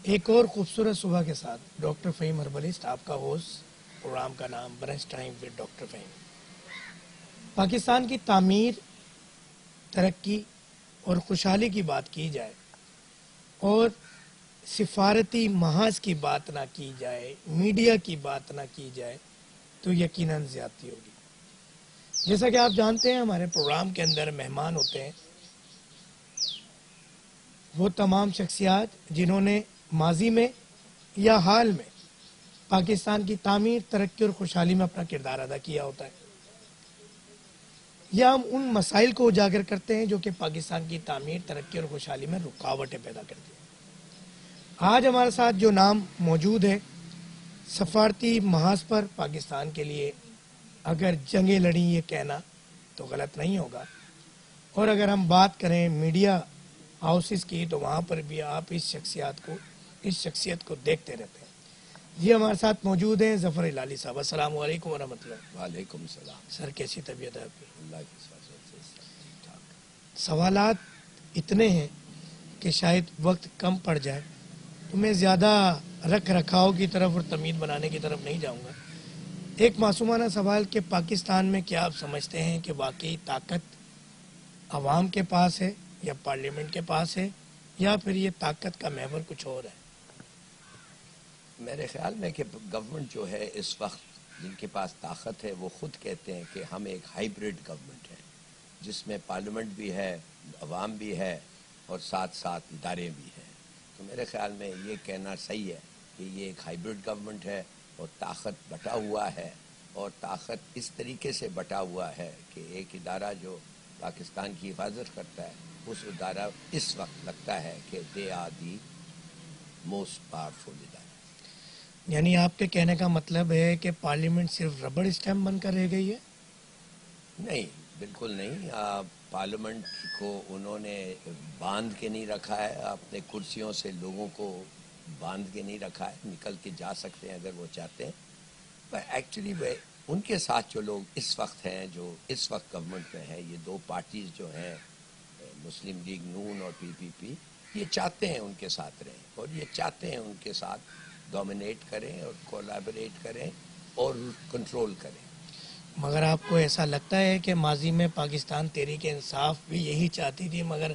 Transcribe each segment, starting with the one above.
ایک اور خوبصورت صبح کے ساتھ ڈاکٹر فہیم ہربلسٹ آپ کا ہوسٹ، پروگرام کا نام brunch time with doctor Fahim. Pakistan کی تعمیر، ترقی اور خوشحالی کی بات کی جائے اور سفارتی محاذ کی بات نہ کی جائے، میڈیا کی بات نہ کی جائے تو یقیناً زیادتی ہوگی۔ جیسا کہ آپ جانتے ہیں ہمارے پروگرام کے اندر مہمان ہوتے ہیں وہ تمام شخصیات جنہوں نے ماضی میں یا حال میں پاکستان کی تعمیر، ترقی اور خوشحالی میں اپنا کردار ادا کیا ہوتا ہے، یا ہم ان مسائل کو اجاگر کرتے ہیں جو کہ پاکستان کی تعمیر، ترقی اور خوشحالی میں رکاوٹیں پیدا کرتی ہیں۔ آج ہمارے ساتھ جو نام موجود ہے، سفارتی محاذ پر پاکستان کے لیے اگر جنگیں لڑیں یہ کہنا تو غلط نہیں ہوگا، اور اگر ہم بات کریں میڈیا ہاؤسز کی تو وہاں پر بھی آپ اس شخصیت کو دیکھتے رہتے ہیں۔ جی ہمارے ساتھ موجود ہیں ظفر ہلالی صاحب۔ السلام علیکم ورحمۃ اللہ۔ وعلیکم السلام۔ سر کیسی طبیعت ہے آپ کی؟ اللہ کی فضل سے ٹھیک ٹھاک۔ سوالات اتنے ہیں کہ شاید وقت کم پڑ جائے تو میں زیادہ رکھ رکھاؤ کی طرف اور تمیز بنانے کی طرف نہیں جاؤں گا۔ ایک معصومانہ سوال کہ پاکستان میں کیا آپ سمجھتے ہیں کہ واقعی طاقت عوام کے پاس ہے یا پارلیمنٹ کے پاس ہے، یا پھر یہ طاقت کا محور کچھ اور ہے؟ میرے خیال میں کہ گورنمنٹ جو ہے اس وقت جن کے پاس طاقت ہے وہ خود کہتے ہیں کہ ہم ایک ہائیبرڈ گورنمنٹ ہے جس میں پارلیمنٹ بھی ہے، عوام بھی ہے اور ساتھ ساتھ ادارے بھی ہیں۔ تو میرے خیال میں یہ کہنا صحیح ہے کہ یہ ایک ہائیبرڈ گورنمنٹ ہے اور طاقت بٹا ہوا ہے، اور طاقت اس طریقے سے بٹا ہوا ہے کہ ایک ادارہ جو پاکستان کی حفاظت کرتا ہے اس ادارہ اس وقت لگتا ہے کہ they are the most powerful ادارہ۔ یعنی آپ کے کہنے کا مطلب ہے کہ پارلیمنٹ صرف ربڑ اسٹیمپ بن کر رہ گئی ہے؟ نہیں، بالکل نہیں۔ پارلیمنٹ کو انہوں نے باندھ کے نہیں رکھا ہے، اپنے کرسیوں سے لوگوں کو باندھ کے نہیں رکھا ہے، نکل کے جا سکتے ہیں اگر وہ چاہتے ہیں۔ پر ایکچولی ان کے ساتھ جو لوگ اس وقت ہیں، جو اس وقت گورنمنٹ میں ہیں، یہ دو پارٹیز جو ہیں مسلم لیگ نون اور PPP، یہ چاہتے ہیں ان کے ساتھ رہیں اور یہ چاہتے ہیں ان کے ساتھ ڈومینیٹ کریں اور کولیبریٹ کریں اور کنٹرول کریں۔ مگر آپ کو ایسا لگتا ہے کہ ماضی میں پاکستان تحریک انصاف بھی یہی چاہتی تھی، مگر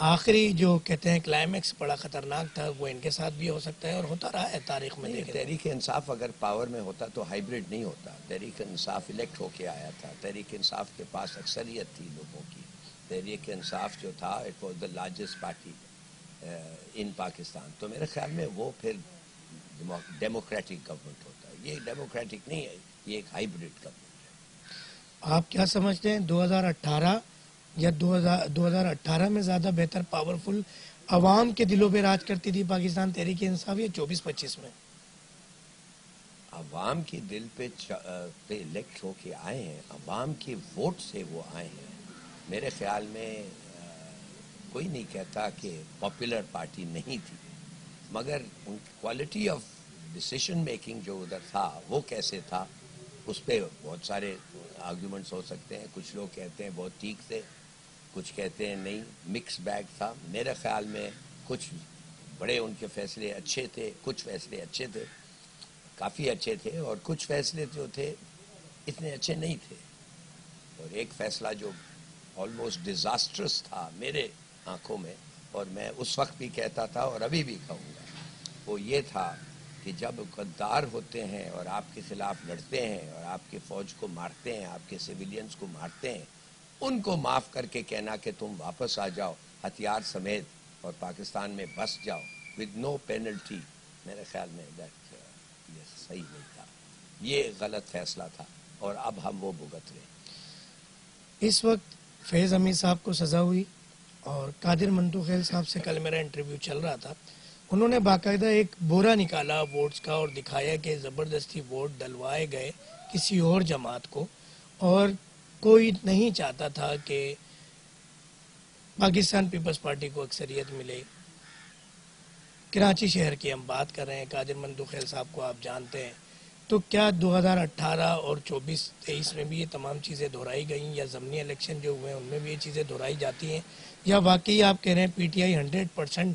آخری جو کہتے ہیں کلائمیکس بڑا خطرناک تھا، وہ ان کے ساتھ بھی ہو سکتا ہے اور ہوتا رہا ہے تاریخ میں؟ دیکھیں تحریک انصاف اگر پاور میں ہوتا تو ہائیبرڈ نہیں ہوتا۔ تحریک انصاف الیکٹ ہو کے آیا تھا، تحریک انصاف کے پاس اکثریت تھی لوگوں کی۔ تحریک انصاف جو تھا it was the largest party in Pakistan. تو میرے خیال میں وہ پھر ڈیموکریٹک گورنمنٹ ہوتا ہے۔ یہ ڈیموکریٹک نہیں ہے، یہ ایک ہائیبرڈ گورنمنٹ ہے۔ آپ کیا سمجھتے ہیں 2018 یا 2018 میں زیادہ بہتر پاورفل عوام کے دلوں پہ راج کرتی تھی پاکستان تحریک انصاف یا 24-25 میں؟ عوام کی دل پہ الیکٹ ہو کے آئے ہیں، عوام کے ووٹ سے وہ آئے ہیں۔ میرے خیال میں کوئی نہیں کہتا کہ پاپولر پارٹی نہیں تھی، مگر in quality of decision making جو ادھر تھا وہ کیسے تھا، اس پہ بہت سارے آرگیومنٹس ہو سکتے ہیں۔ کچھ لوگ کہتے ہیں بہت ٹھیک تھے، کچھ کہتے ہیں نہیں، مکس بیگ تھا۔ میرے خیال میں کچھ بڑے ان کے فیصلے اچھے تھے، کچھ فیصلے اچھے تھے، کافی اچھے تھے، اور کچھ فیصلے جو تھے اتنے اچھے نہیں تھے۔ اور ایک فیصلہ جو آلموسٹ ڈیزاسٹرس تھا میرے آنکھوں میں، اور میں اس وقت بھی کہتا تھا اور ابھی بھی کہوں گا، وہ یہ تھا کہ جب غدار ہوتے ہیں اور آپ کے خلاف لڑتے ہیں اور آپ کے فوج کو مارتے ہیں، آپ کے سویلینز کو مارتے ہیں، ان کو معاف کر کے کہنا کہ تم واپس آ جاؤ ہتھیار سمیت اور پاکستان میں بس جاؤ ود نو پینلٹی، میرے خیال میں یہ صحیح نہیں تھا، یہ غلط فیصلہ تھا، اور اب ہم وہ بھگت رہے ہیں۔ اس وقت فیض حمید صاحب کو سزا ہوئی اور قادر منتو خیل صاحب سے کل میرا انٹرویو چل رہا تھا، انہوں نے باقاعدہ ایک بورا نکالا ووٹس کا اور دکھایا کہ زبردستی ووٹ ڈلوائے گئے کسی اور جماعت کو، اور کوئی نہیں چاہتا تھا کہ پاکستان پیپلز پارٹی کو اکثریت ملے۔ کراچی شہر کی ہم بات کر رہے ہیں، قادر منتو خیل صاحب کو آپ جانتے ہیں، تو کیا 2018 اور 24-23 میں بھی یہ تمام چیزیں دہرائی گئیں، یا ضمنی الیکشن جو ہوئے ہیں ان میں بھی یہ چیزیں دہرائی جاتی ہیں، یا واقعی آپ کہہ رہے ہیں PTI 100%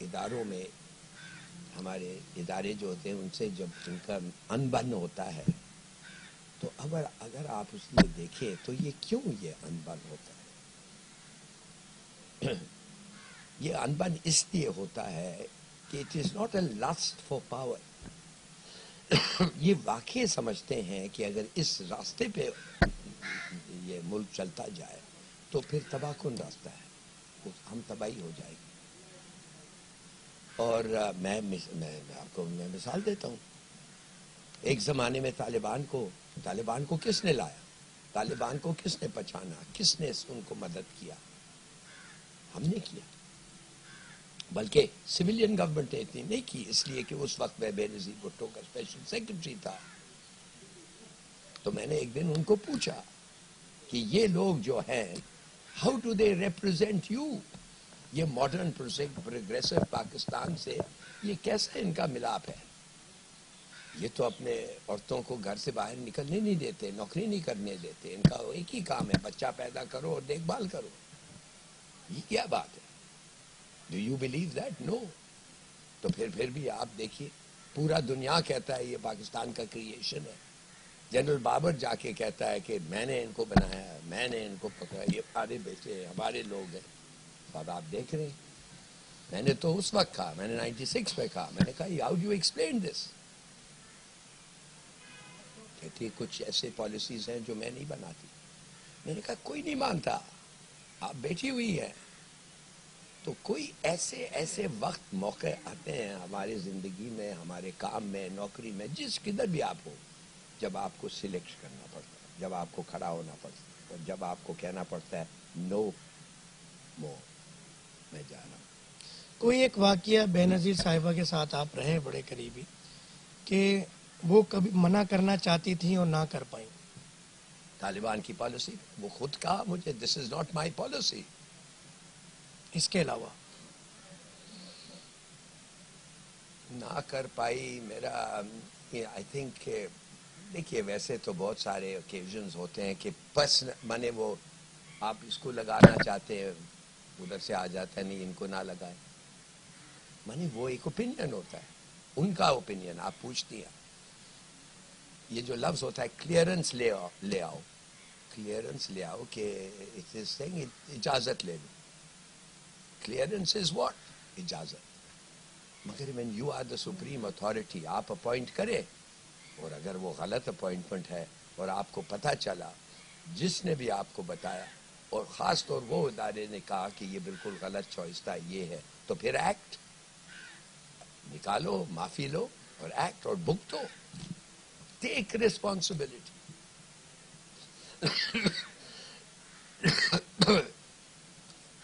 اداروں میں ہمارے ادارے جو ہوتے ہیں ان سے جب ان کا انبن ہوتا ہے تو اگر آپ اس لیے دیکھیں تو یہ کیوں یہ انبن ہوتا ہے؟ یہ انبن اس لیے ہوتا ہے کہ it is not a list for power. یہ واقع سمجھتے ہیں کہ اگر اس راستے پہ یہ ملک چلتا جائے تو پھر تباہ کن راستہ ہے, ہم تباہی ہو جائے گی. اور میں آپ کو میں مثال دیتا ہوں. ایک زمانے میں طالبان کو کس نے لایا, طالبان کو کس نے پہچانا, کس نے ان کو مدد کیا؟ ہم نے کیا. بلکہ سویلین گورنمنٹ نے اتنی نہیں کی, اس لیے کہ اس وقت میں بے نظیر بھٹو کا اسپیشل سیکرٹری تھا. تو میں نے ایک دن ان کو پوچھا کہ یہ لوگ جو ہیں how do they represent you, یہ ماڈرن پروگریسو پاکستان سے یہ کیسا ان کا ملاپ ہے؟ یہ تو اپنے عورتوں کو گھر سے باہر نکلنے نہیں دیتے, نوکری نہیں کرنے دیتے, ان کا ایک ہی کام ہے بچہ پیدا کرو اور دیکھ بھال کرو. یہ کیا بات ہے؟ Do you believe that? No. تو پھر بھی آپ دیکھیے پورا دنیا کہتا ہے یہ پاکستان کا کریشن ہے. جنرل بابر جا کے کہتا ہے کہ میں نے ان کو بنایا, میں نے ان کو پکڑا, یہ ہمارے بیٹے ہمارے لوگ ہیں. اب آپ دیکھ رہے ہیں, میں نے تو اس وقت کہا, میں نے 96 میں کہا, میں نے کہا how do you explain this? کہتی ہے کچھ ایسے پالیسیز ہیں جو میں نہیں بناتی. میں نے کہا کوئی نہیں مانتا, آپ بیٹھی ہوئی ہیں. تو کوئی ایسے وقت موقع آتے ہیں ہماری زندگی میں, ہمارے کام میں, نوکری میں, جس کدھر بھی آپ ہو, جب آپ کو سلیکٹ کرنا پڑتا ہے, جب آپ کو کھڑا ہونا پڑتا ہے, اور جب آپ کو کہنا پڑتا ہے نو مور, میں جا رہا ہوں. کوئی ایک واقعہ بے نظیر صاحبہ کے ساتھ آپ رہے بڑے قریبی کہ وہ کبھی منع کرنا چاہتی تھیں اور نہ کر پائیں؟ طالبان کی پالیسی, وہ خود کہا مجھے دس از ناٹ مائی پالیسی. اس کے علاوہ نہ کر پائی میرا آئی تھنک دیکھیے ویسے تو بہت سارے اوکیزنز ہوتے ہیں کہ بس مانے وہ آپ اس کو لگانا چاہتے ہیں ادھر سے آ جاتا ہے, نہیں ان کو نہ لگائے. مانے وہ ایک اوپینین ہوتا ہے, ان کا اوپینین آپ پوچھتی ہیں. یہ جو لفظ ہوتا ہے کلیئرنس لے آؤ, کلیئرنس لے آؤ کہ اٹ از سینگ اجازت لے لو. Clearance is what? اجازت. مگر when you are the supreme authority, آپ اپوائنٹ کرے, اور اگر وہ غلط اپوائنٹمنٹ ہے اور آپ کو پتہ چلا, جس نے بھی آپ کو بتایا, اور خاص طور وہ ادارے نے کہا کہ یہ بالکل غلط چوائس تھا, یہ ہے, تو پھر ایکٹ نکالو, معافی لو اور ایکٹ اور بھگتو. Take responsibility.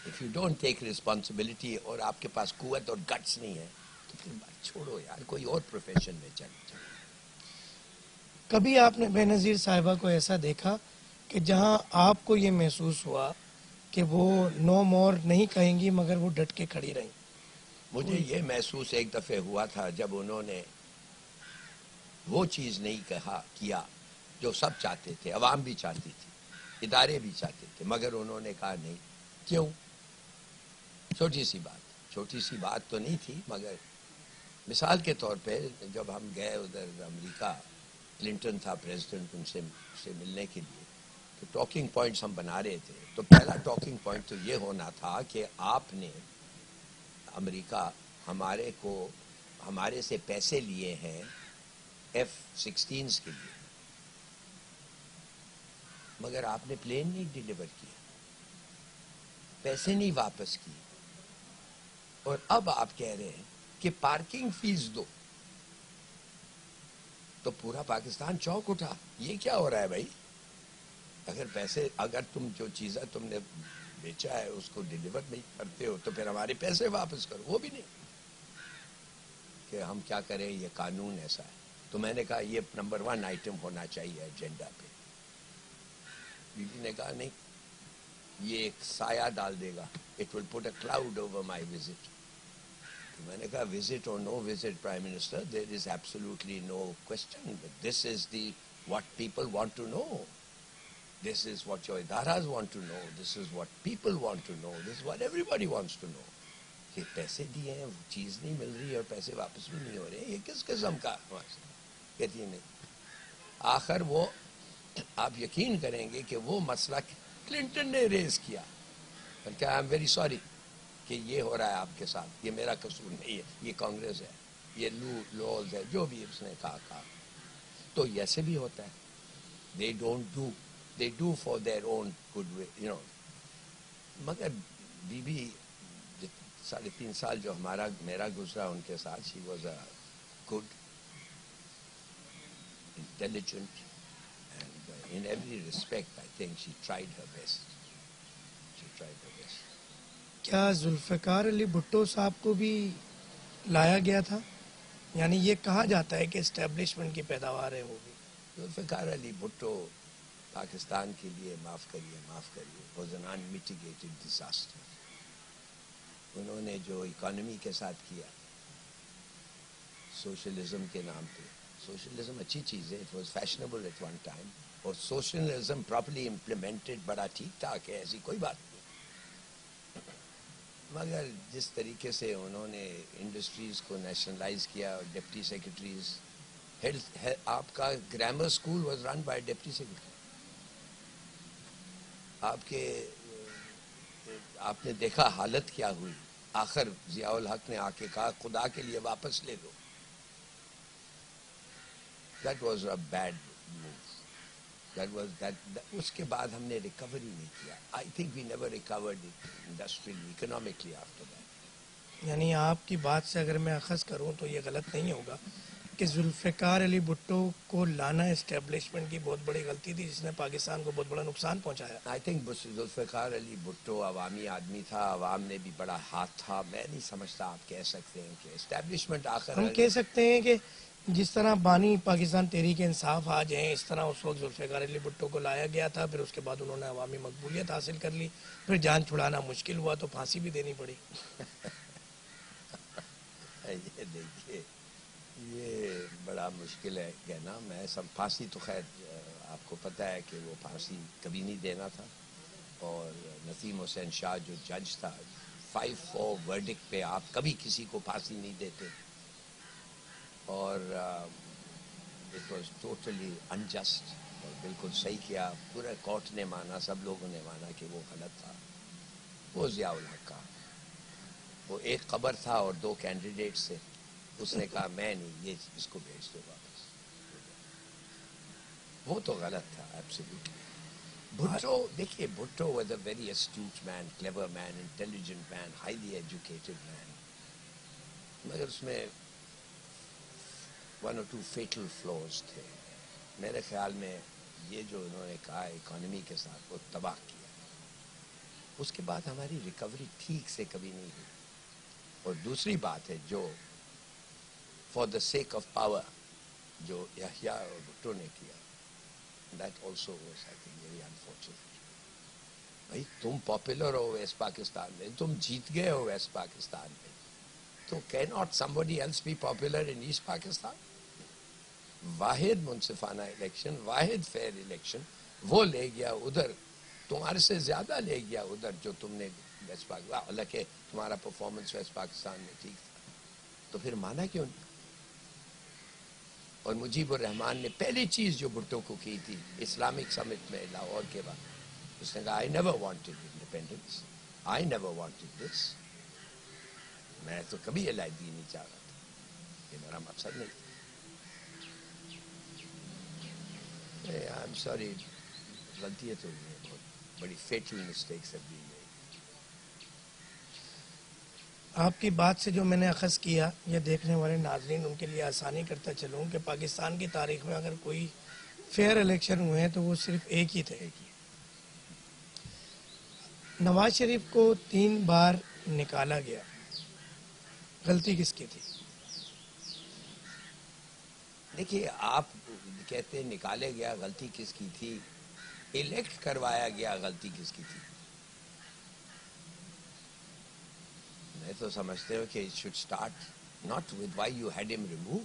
If you don't take responsibility اور آپ کے پاس قوت اور گٹس نہیں ہے تو پھر بات چھوڑو یار, کوئی اور پروفیشن میں چلے. کبھی آپ نے بے نظیر صاحبہ کو ایسا دیکھا کہ جہاں آپ کو یہ محسوس ہوا کہ وہ نو مور نہیں کہیں گی مگر وہ ڈٹ کے کھڑی رہیں؟ مجھے یہ محسوس ایک دفعہ ہوا تھا جب انہوں نے وہ چیز نہیں کیا جو سب چاہتے تھے, عوام بھی چاہتی تھی, ادارے بھی چاہتے تھے, مگر انہوں نے کہا نہیں. کیوں؟ چھوٹی سی بات تو نہیں تھی, مگر مثال کے طور پہ جب ہم گئے ادھر امریکہ, کلنٹن تھا پریزیڈنٹ, ان سے ملنے کے لیے, تو ٹاکنگ پوائنٹس ہم بنا رہے تھے. تو پہلا ٹاکنگ پوائنٹ تو یہ ہونا تھا کہ آپ نے امریکہ ہمارے سے پیسے لیے ہیں F-16 کے لیے, مگر آپ نے پلین نہیں ڈیلیور کیا, پیسے نہیں واپس کیے, اور اب آپ کہہ رہے ہیں کہ پارکنگ فیس دو. تو پورا پاکستان چوک اٹھا, یہ کیا ہو رہا ہے بھائی؟ اگر تم جو چیزیں تم نے بیچا ہے اس کو ڈیلیور نہیں کرتے ہو تو پھر ہمارے پیسے واپس کرو. وہ بھی نہیں کہ ہم کیا کریں, یہ قانون ایسا ہے. تو میں نے کہا یہ نمبر 1 آئٹم ہونا چاہیے ایجنڈا پہ. بی بی نے کہا نہیں, یہ ایک سایہ ڈال دے گا, it will put a cloud over my visit. تو میں نے کہا وزٹ اور no visit prime minister, there is absolutely no question, this is the what people want to know, this is what your others want to know, this is what people want to know, this is what everybody wants to know. کہ پیسے دیے ہیں وہ چیز نہیں مل رہی اور پیسے واپس بھی نہیں ہو رہے، یہ کس قسم کا کہتی ہے نہیں. آخر وہ آپ یقین کریں گے کہ وہ مسئلہ کلنٹن نے ریز کیا کہ آئی ایم ویری سوری کہ یہ ہو رہا ہے آپ کے ساتھ، یہ میرا قصور نہیں ہے، یہ کانگریس ہے، یہ لوز ہے، جو بھی اس نے کہا. تو ایسے بھی ہوتا ہے. They don't do, they do for their own good way, you know. مگر بی بی 3.5 سال جو میرا گزرا ان کے ساتھ، she was a good, intelligent, and in every respect I think she tried her best. She tried her best. کیا ذوالفقار علی بھٹو صاحب کو بھی لایا گیا تھا؟ یعنی یہ کہا جاتا ہے کہ اسٹیبلشمنٹ کی پیداوار ہے وہ بھی. ذوالفقار علی بھٹو پاکستان کے لیے معاف کریے واز an unmitigated disaster. انہوں نے جو اکانومی کے ساتھ کیا سوشلزم کے نام پہ، سوشلزم اچھی چیز ہے، it was fashionable at one time, اور سوشلزم پراپرلی امپلیمنٹڈ بڑا ٹھیک ٹھاک ہے، ایسی کوئی بات نہیں. مگر جس طریقے سے انہوں نے انڈسٹریز کو نیشنلائز کیا، اور ڈپٹی سیکرٹریز، آپ کا grammar school was run by deputy secretary. آپ نے دیکھا حالت کیا ہوئی. آخر ضیاء الحق نے آ کے کہا خدا کے لیے واپس لے لو. That was a bad move. اس کے بعد ہم نے ریکور ہی نہیں کیا. I think we never recovered industrially economically after that. یعنی آپ کی بات سے اگر میں اخذ کروں تو یہ غلط نہیں ہوگا کہ ذوالفقار علی بھٹو کو لانا اسٹیبلشمنٹ کی بہت بڑی غلطی تھی، جس نے پاکستان کو بہت بڑا نقصان پہنچایا. آئی تھنک ذوالفقار علی بھٹو عوامی آدمی تھا، عوام نے بھی بڑا ہاتھ تھا. میں نہیں سمجھتا آپ کہہ سکتے ہیں کہ اسٹیبلشمنٹ آخر ہم کہہ سکتے ہیں کہ جس طرح بانی پاکستان تحریک انصاف آج ہیں، اس طرح اس وقت ذوالفقار علی بھٹو کو لایا گیا تھا. پھر اس کے بعد انہوں نے عوامی مقبولیت حاصل کر لی، پھر جان چھڑانا مشکل ہوا تو پھانسی بھی دینی پڑی. یہ دیکھیے یہ بڑا مشکل ہے کہنا. میں پھانسی تو خیر آپ کو پتہ ہے کہ وہ پھانسی کبھی نہیں دینا تھا. اور نسیم حسین شاہ جو جج تھا، 5-4 ورڈکٹ پہ آپ کبھی کسی کو پھانسی نہیں دیتے. اور اٹ واز ٹوٹلی انجسٹ، اور بالکل صحیح کیا. پورا کورٹ نے مانا، سب لوگوں نے مانا کہ وہ غلط تھا. وہ ضیاء الحق کا وہ ایک قبر تھا اور 2 کینڈیڈیٹس تھے. اس نے کہا میں نہیں، یہ اس کو بھیج دو واپس. وہ تو غلط تھا ایبسلیوٹلی. بھٹو دیکھیے، Bhutto was a very astute man, clever man, intelligent man, highly educated man. مگر اس میں 1 or 2 فیٹل فلوز تھے. میرے خیال میں یہ جو انہوں نے کہا اکانومی کے ساتھ وہ تباہ کیا. اس کے بعد ہماری ریکوری ٹھیک سے کبھی نہیں ہوئی. اور دوسری بات ہے جو for the sake of power جو یحییٰ اور بھٹو نے کیا، that also was I think very unfortunate. بھائی تم پاپولر ہو ویسٹ پاکستان میں، تم جیت گئے ہو ویسٹ پاکستان میں، تو can not somebody else be popular in east Pakistan? واحد منصفانہ الیکشن، واحد فیئر الیکشن وہ لے گیا ادھر، تمہارے سے زیادہ لے گیا ادھر جو تم نے ویسٹ پاکستان. حالانکہ تمہارا پرفارمنس ویسٹ پاکستان میں ٹھیک تھا، تو پھر مانا کیوں نہیں؟ اور مجیب الرحمان نے پہلی چیز جو بھٹو کو کی تھی اسلامک سمٹ میں لاہور کے بعد، اس نے کہا I never wanted independence, I never wanted this. میں تو کبھی علیحدگی نہیں چاہ رہا تھا، یہ میرا مقصد نہیں تھا. آئی ایم سوری، غلطی ہے تو بہت بڑی فیٹل مسٹیکس ہے بھی. آپ کی بات سے جو میں نے اخذ کیا، یہ دیکھنے والے ناظرین ان کے لیے آسانی کرتا چلوں کہ پاکستان کی تاریخ میں اگر کوئی فیئر الیکشن ہوئے ہیں تو وہ صرف ایک ہی تھے. نواز شریف کو 3 بار نکالا گیا، غلطی کس کی تھی؟ دیکھیے آپ کہتے ہیں نکالے گیا، غلطی کس کی تھی؟ الیکٹ کروایا گیا، غلطی کس کی تھی؟ میں تو سمجھتے ہوں کہ it should start not with why you had him remove,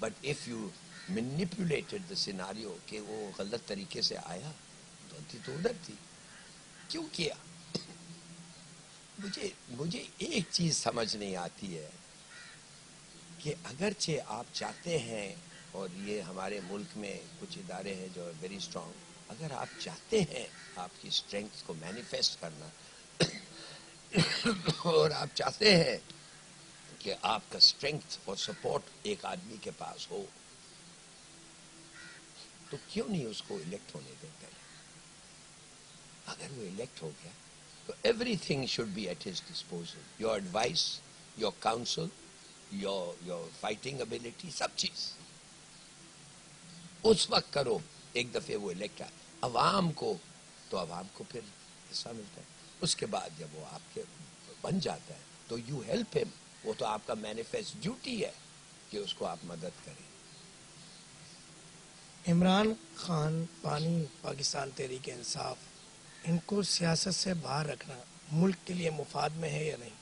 but if you manipulated the scenario کہ وہ غلط طریقے سے آیا، غلطی تو ادھر تھی. کیوں کیا؟ مجھے ایک چیز سمجھ نہیں آتی ہے کہ اگرچہ آپ چاہتے ہیں، اور یہ ہمارے ملک میں کچھ ادارے ہیں جو ویری اسٹرانگ، اگر آپ چاہتے ہیں آپ کی اسٹرینگتھ کو مینیفیسٹ کرنا اور آپ چاہتے ہیں کہ آپ کا اسٹرینگتھ اور سپورٹ ایک آدمی کے پاس ہو، تو کیوں نہیں اس کو الیکٹ ہونے دیتے ہیں؟ اگر وہ الیکٹ ہو گیا تو everything should be at his disposal, your advice, your counsel, your fighting ability, سب چیز اس وقت کرو ایک دفعہ وہ الیکٹ آئے عوام کو، تو عوام کو پھر حصہ ملتا ہے۔ اس کے بعد جب وہ آپ کے بن جاتا ہے تو یو ہیلپ ہم، وہ تو آپ کا مینیفیسٹ ڈیوٹی ہے کہ اس کو آپ مدد کریں۔ عمران خان بانی پاکستان تحریک انصاف، ان کو سیاست سے باہر رکھنا ملک کے لیے مفاد میں ہے یا نہیں؟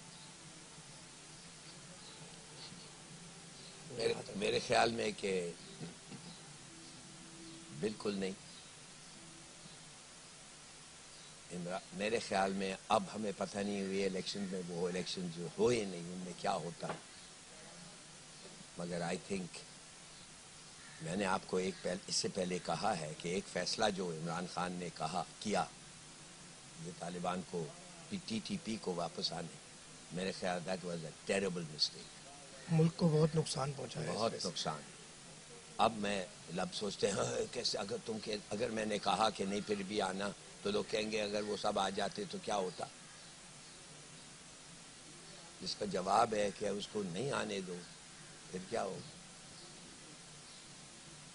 میرے خیال میں کہ بالکل نہیں۔ میرے خیال میں اب ہمیں پتہ نہیں ہوئی الیکشن میں، وہ الیکشن جو ہوئے نہیں ان میں کیا ہوتا، مگر آئی تھنک میں نے آپ کو اس سے پہلے کہا ہے کہ ایک فیصلہ جو عمران خان نے کیا یہ طالبان کو ٹی ٹی پی کو واپس آنے، میرے خیال that was a terrible mistake, ملک کو بہت نقصان پہنچا ہے اس بہت وجہ سے۔ نقصان۔ اب میں لب سوچتے ہیں کیسے، اگر میں نے کہا کہ نہیں پھر بھی آنا تو لوگ کہیں گے اگر وہ سب آ جاتے تو کیا ہوتا، جس کا جواب ہے کہ اس کو نہیں آنے دو پھر کیا ہو۔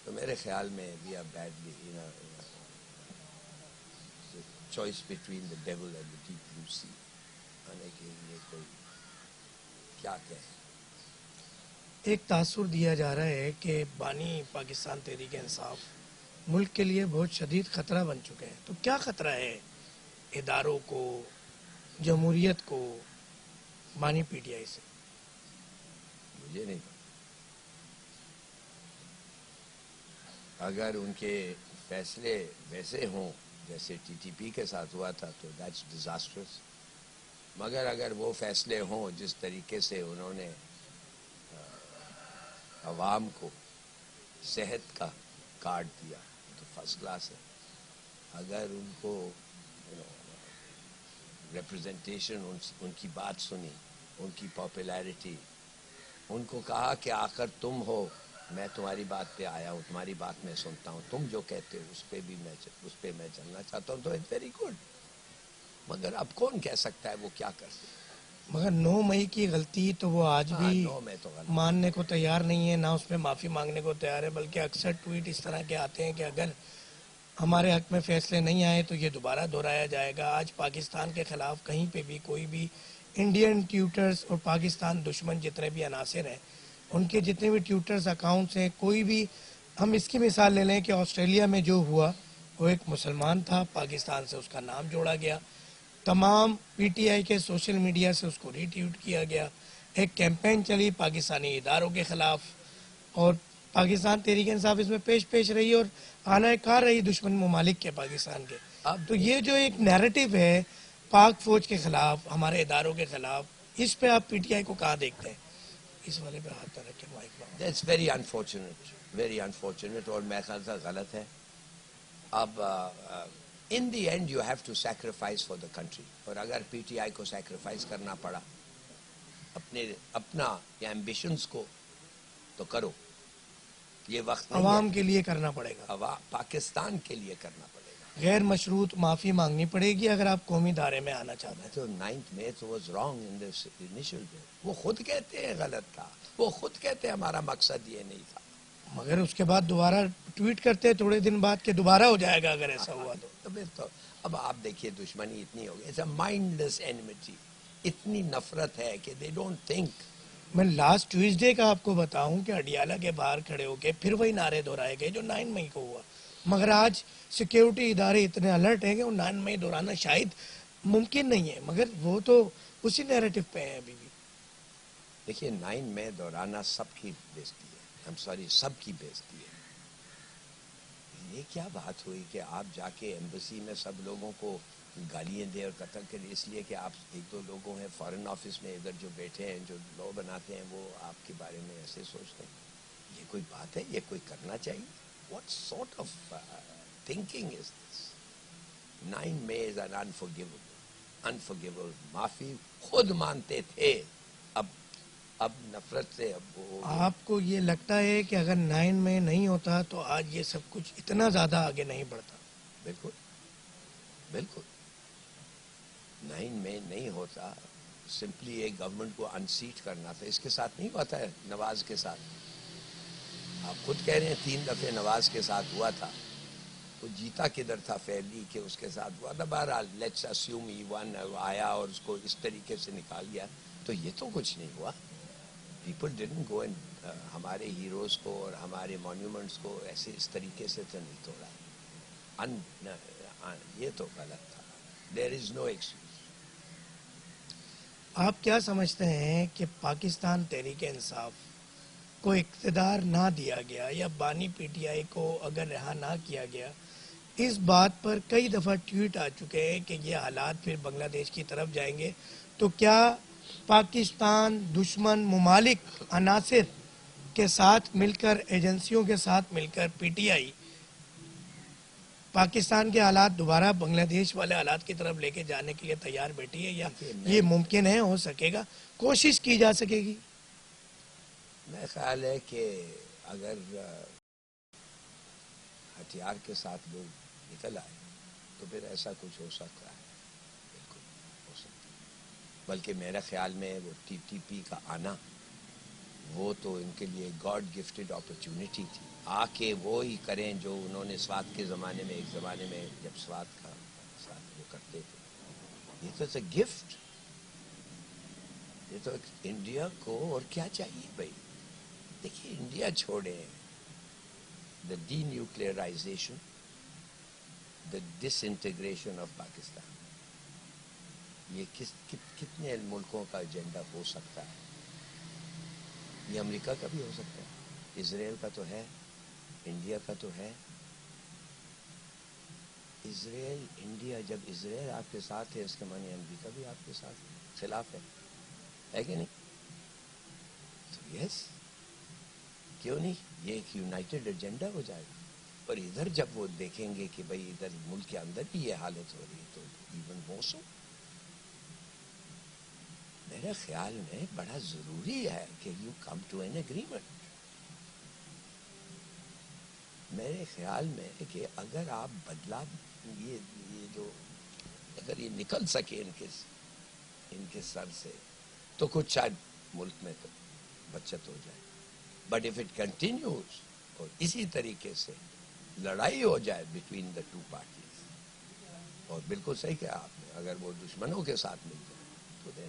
تو میرے خیال میں we are badly choice between the devil and the deep blue sea, یعنی کہ یہ کوئی کیا کہے۔ ایک تاثر دیا جا رہا ہے کہ بانی پاکستان تحریک انصاف ملک کے لیے بہت شدید خطرہ بن چکے ہیں، تو کیا خطرہ ہے اداروں کو، جمہوریت کو، بانی پی ٹی آئی سے؟ مجھے نہیں پتا، اگر ان کے فیصلے ویسے ہوں جیسے ٹی ٹی پی کے ساتھ ہوا تھا تو دیٹس ڈیزاسٹرس، مگر اگر وہ فیصلے ہوں جس طریقے سے انہوں نے عوام کو صحت کا کارڈ دیا تو فرسٹ کلاس ہے۔ اگر ان کو ریپرزنٹیشن، ان کی بات سنی، ان کی پاپولیرٹی، ان کو کہا کہ آخر تم ہو، میں تمہاری بات پہ آیا ہوں، تمہاری بات میں سنتا ہوں، تم جو کہتے ہو اس پہ میں چلنا چاہتا ہوں، تو اٹس ویری گڈ۔ مگر اب کون کہہ سکتا ہے وہ کیا کر سکتا مگر 9 مئی کی غلطی تو وہ آج ہے؟ بھی نو میں تو غلط، ماننے کو تیار نہیں ہے، نہ اس پہ معافی مانگنے کو تیار ہے، بلکہ اکثر ٹویٹ اس طرح کے آتے ہیں کہ اگر ہمارے حق میں فیصلے نہیں آئے تو یہ دوبارہ دہرایا جائے گا۔ آج پاکستان کے خلاف کہیں پہ بھی کوئی بھی انڈین ٹیوٹرز اور پاکستان دشمن جتنے بھی عناصر ہیں ان کے جتنے بھی ٹیوٹرز اکاؤنٹس ہیں، کوئی بھی، ہم اس کی مثال لے لیں کہ آسٹریلیا میں جو ہوا وہ ایک مسلمان تھا، پاکستان سے اس کا نام جوڑا گیا، تمام پی ٹی آئی کے سوشل میڈیا سے اس کو ری ٹویٹ کیا گیا، ایک کیمپین چلی پاکستانی اداروں کے خلاف، اور پاکستان تحریک انصاف اس میں پیش رہی اور آنا کار رہی دشمن ممالک کے پاکستان کے۔ اب تو یہ جو ایک نیریٹو ہے پاک فوج کے خلاف، ہمارے اداروں کے خلاف، اس پہ آپ پی ٹی آئی کو کہاں دیکھتے ہیں؟ اس والے پہ ہاتھ نہ رکھیں، مائک میں۔ دیٹس ویری انفارچونیٹ اور میرے خیال سے غلط ہے۔ اب in the end you have to sacrifice for the country, اور اگر پی ٹی آئی کو سیکریفائز کرنا پڑا اپنا ایمبیشنز کو تو کرو، یہ وقت نہیں عوام ہے، کے لیے کرنا پڑے گا، پاکستان کے لیے کرنا پڑے گا۔ غیر مشروط معافی مانگنی پڑے گی اگر آپ قومی دھارے میں آنا چاہتے ہیں۔ تو 9 مئی تو was wrong in this initial day, وہ خود کہتے ہیں غلط تھا، وہ خود کہتے ہیں ہمارا مقصد یہ نہیں تھا۔ مگر اس کے بعد دوبارہ ٹویٹ کرتے ہیں تھوڑے دن بعد کہ دوبارہ ہو جائے گا اگر ایسا ہوا تو۔ تو اب آپ دیکھیے دشمنی اتنی ہو گئی، it's a mind less enmity, اتنی نفرت ہے کہ دے ڈونٹ تھنک۔ میں لاسٹ ٹیوزڈے کا آپ کو بتاؤں کہ اڈیالہ کے باہر کھڑے ہو کے پھر وہی نعرے دہرائے گئے جو 9 مئی کو ہوا، مگر آج سیکیورٹی ادارے اتنے الرٹ ہیں کہ وہ 9 مئی دہرانا شاید ممکن نہیں ہے، مگر وہ تو اسی نیریٹو پہ ہیں ابھی بھی۔ دیکھیے 9 مئی دہرانا سب کی بےزتی ہے، سب کی بےزتی ہے۔ یہ کیا بات ہوئی کہ آپ جا کے ایمبیسی میں سب لوگوں کو گالیاں دے اور قتل کرے، اس لیے کہ آپ ایک دو لوگوں ہیں فارن آفس میں ادھر جو بیٹھے ہیں جو لا بناتے ہیں وہ آپ کے بارے میں ایسے سوچتے ہیں؟ یہ کوئی بات ہے؟ یہ کوئی کرنا چاہیے؟ What sort of thinking is this? 9 May is an unforgivable معافی خود مانتے تھے، اب نفرت سے اب وہ آپ کو یہ لگتا ہے کہ اگر 9 میں نہیں ہوتا تو آج یہ سب کچھ اتنا زیادہ آگے نہیں بڑھتا؟ بالکل بالکل 9 میں نہیں ہوتا، سمپلی ایک گورنمنٹ کو انسیٹ کرنا تھا. اس کے ساتھ نہیں ہوا تھا نواز کے ساتھ. آپ خود کہہ رہے ہیں 3 دفعے نواز کے ساتھ ہوا تھا، وہ جیتا کدھر تھا فیرلی کہ اس کے ساتھ ہوا تھا. بہرحال لیٹس اسیوم ہی ون آیا اور اس کو اس طریقے سے نکال گیا. تو یہ تو کچھ نہیں ہوا. پیپل ڈیڈنٹ گو اینڈ ہمارے ہیروز کو اور ہمارے مانیومنٹس کو ایسے اس طریقے سے تو نہیں توڑا. یہ تو غلط تھا. دیر از نو ایکسکیوز. آپ کیا سمجھتے ہیں کہ پاکستان تحریک انصاف کو اقتدار نہ دیا گیا یا بانی پی ٹی آئی کو اگر رہا نہ کیا گیا، اس بات پر کئی دفعہ ٹویٹ آ چکے ہیں کہ یہ حالات پھر بنگلہ دیش کی طرف جائیں گے، تو کیا پاکستان دشمن ممالک عناصر کے ساتھ مل کر، ایجنسیوں کے ساتھ مل کر پی ٹی آئی پاکستان کے حالات دوبارہ بنگلہ دیش والے حالات کی طرف لے کے جانے کے لیے تیار بیٹھی ہے، یا یہ ممکن ہے، ہو سکے گا، کوشش کی جا سکے گی؟ میرا خیال ہے کہ اگر ہتھیار کے ساتھ لوگ نکل آئے تو پھر ایسا کچھ ہو سکتا ہے. بالکل ہو سکتا ہے. بلکہ میرا خیال میں وہ ٹی ٹی پی کا آنا وہ تو ان کے لیے گاڈ گفٹڈ اپرچونٹی تھی. آ کے وہ ہی کریں جو انہوں نے سوات کے زمانے میں، ایک زمانے میں جب سوات کا ساتھ وہ کرتے تھے. یہ تو اے گفٹ. یہ تو انڈیا کو اور کیا چاہیے بھائی؟ دیکھیے انڈیا چھوڑیں، the denuclearization, the disintegration of Pakistan, یہ کتنے ملکوں کا ایجنڈا ہو سکتا ہے؟ یہ امریکہ کا بھی ہو سکتا ہے، اسرائیل کا تو ہے، انڈیا کا تو ہے. اسرائیل انڈیا، جب اسرائیل آپ کے ساتھ ہے اس کے معنی امریکہ بھی آپ کے ساتھ خلاف ہے کہ نہیں؟ تو یس، کیوں نہیں؟ یہ ایک یونائٹڈ ایجنڈا ہو جائے گا. اور ادھر جب وہ دیکھیں گے کہ بھئی ادھر ملک کے اندر بھی یہ حالت ہو رہی ہے تو ایون مور سو. میرے خیال میں بڑا ضروری ہے کہ you come to an agreement. میرے خیال میں کہ اگر آپ بدلا یہ جو اگر یہ نکل سکے ان کے سر سے تو کچھ شاید ملک میں تو بچت ہو جائے. بٹ اف اٹ کنٹینیوز اور اسی طریقے سے لڑائی ہو جائے بٹوین دا ٹو پارٹیز، اور بالکل صحیح کہا آپ نے، اگر وہ دشمنوں کے ساتھ مل جائے تو دین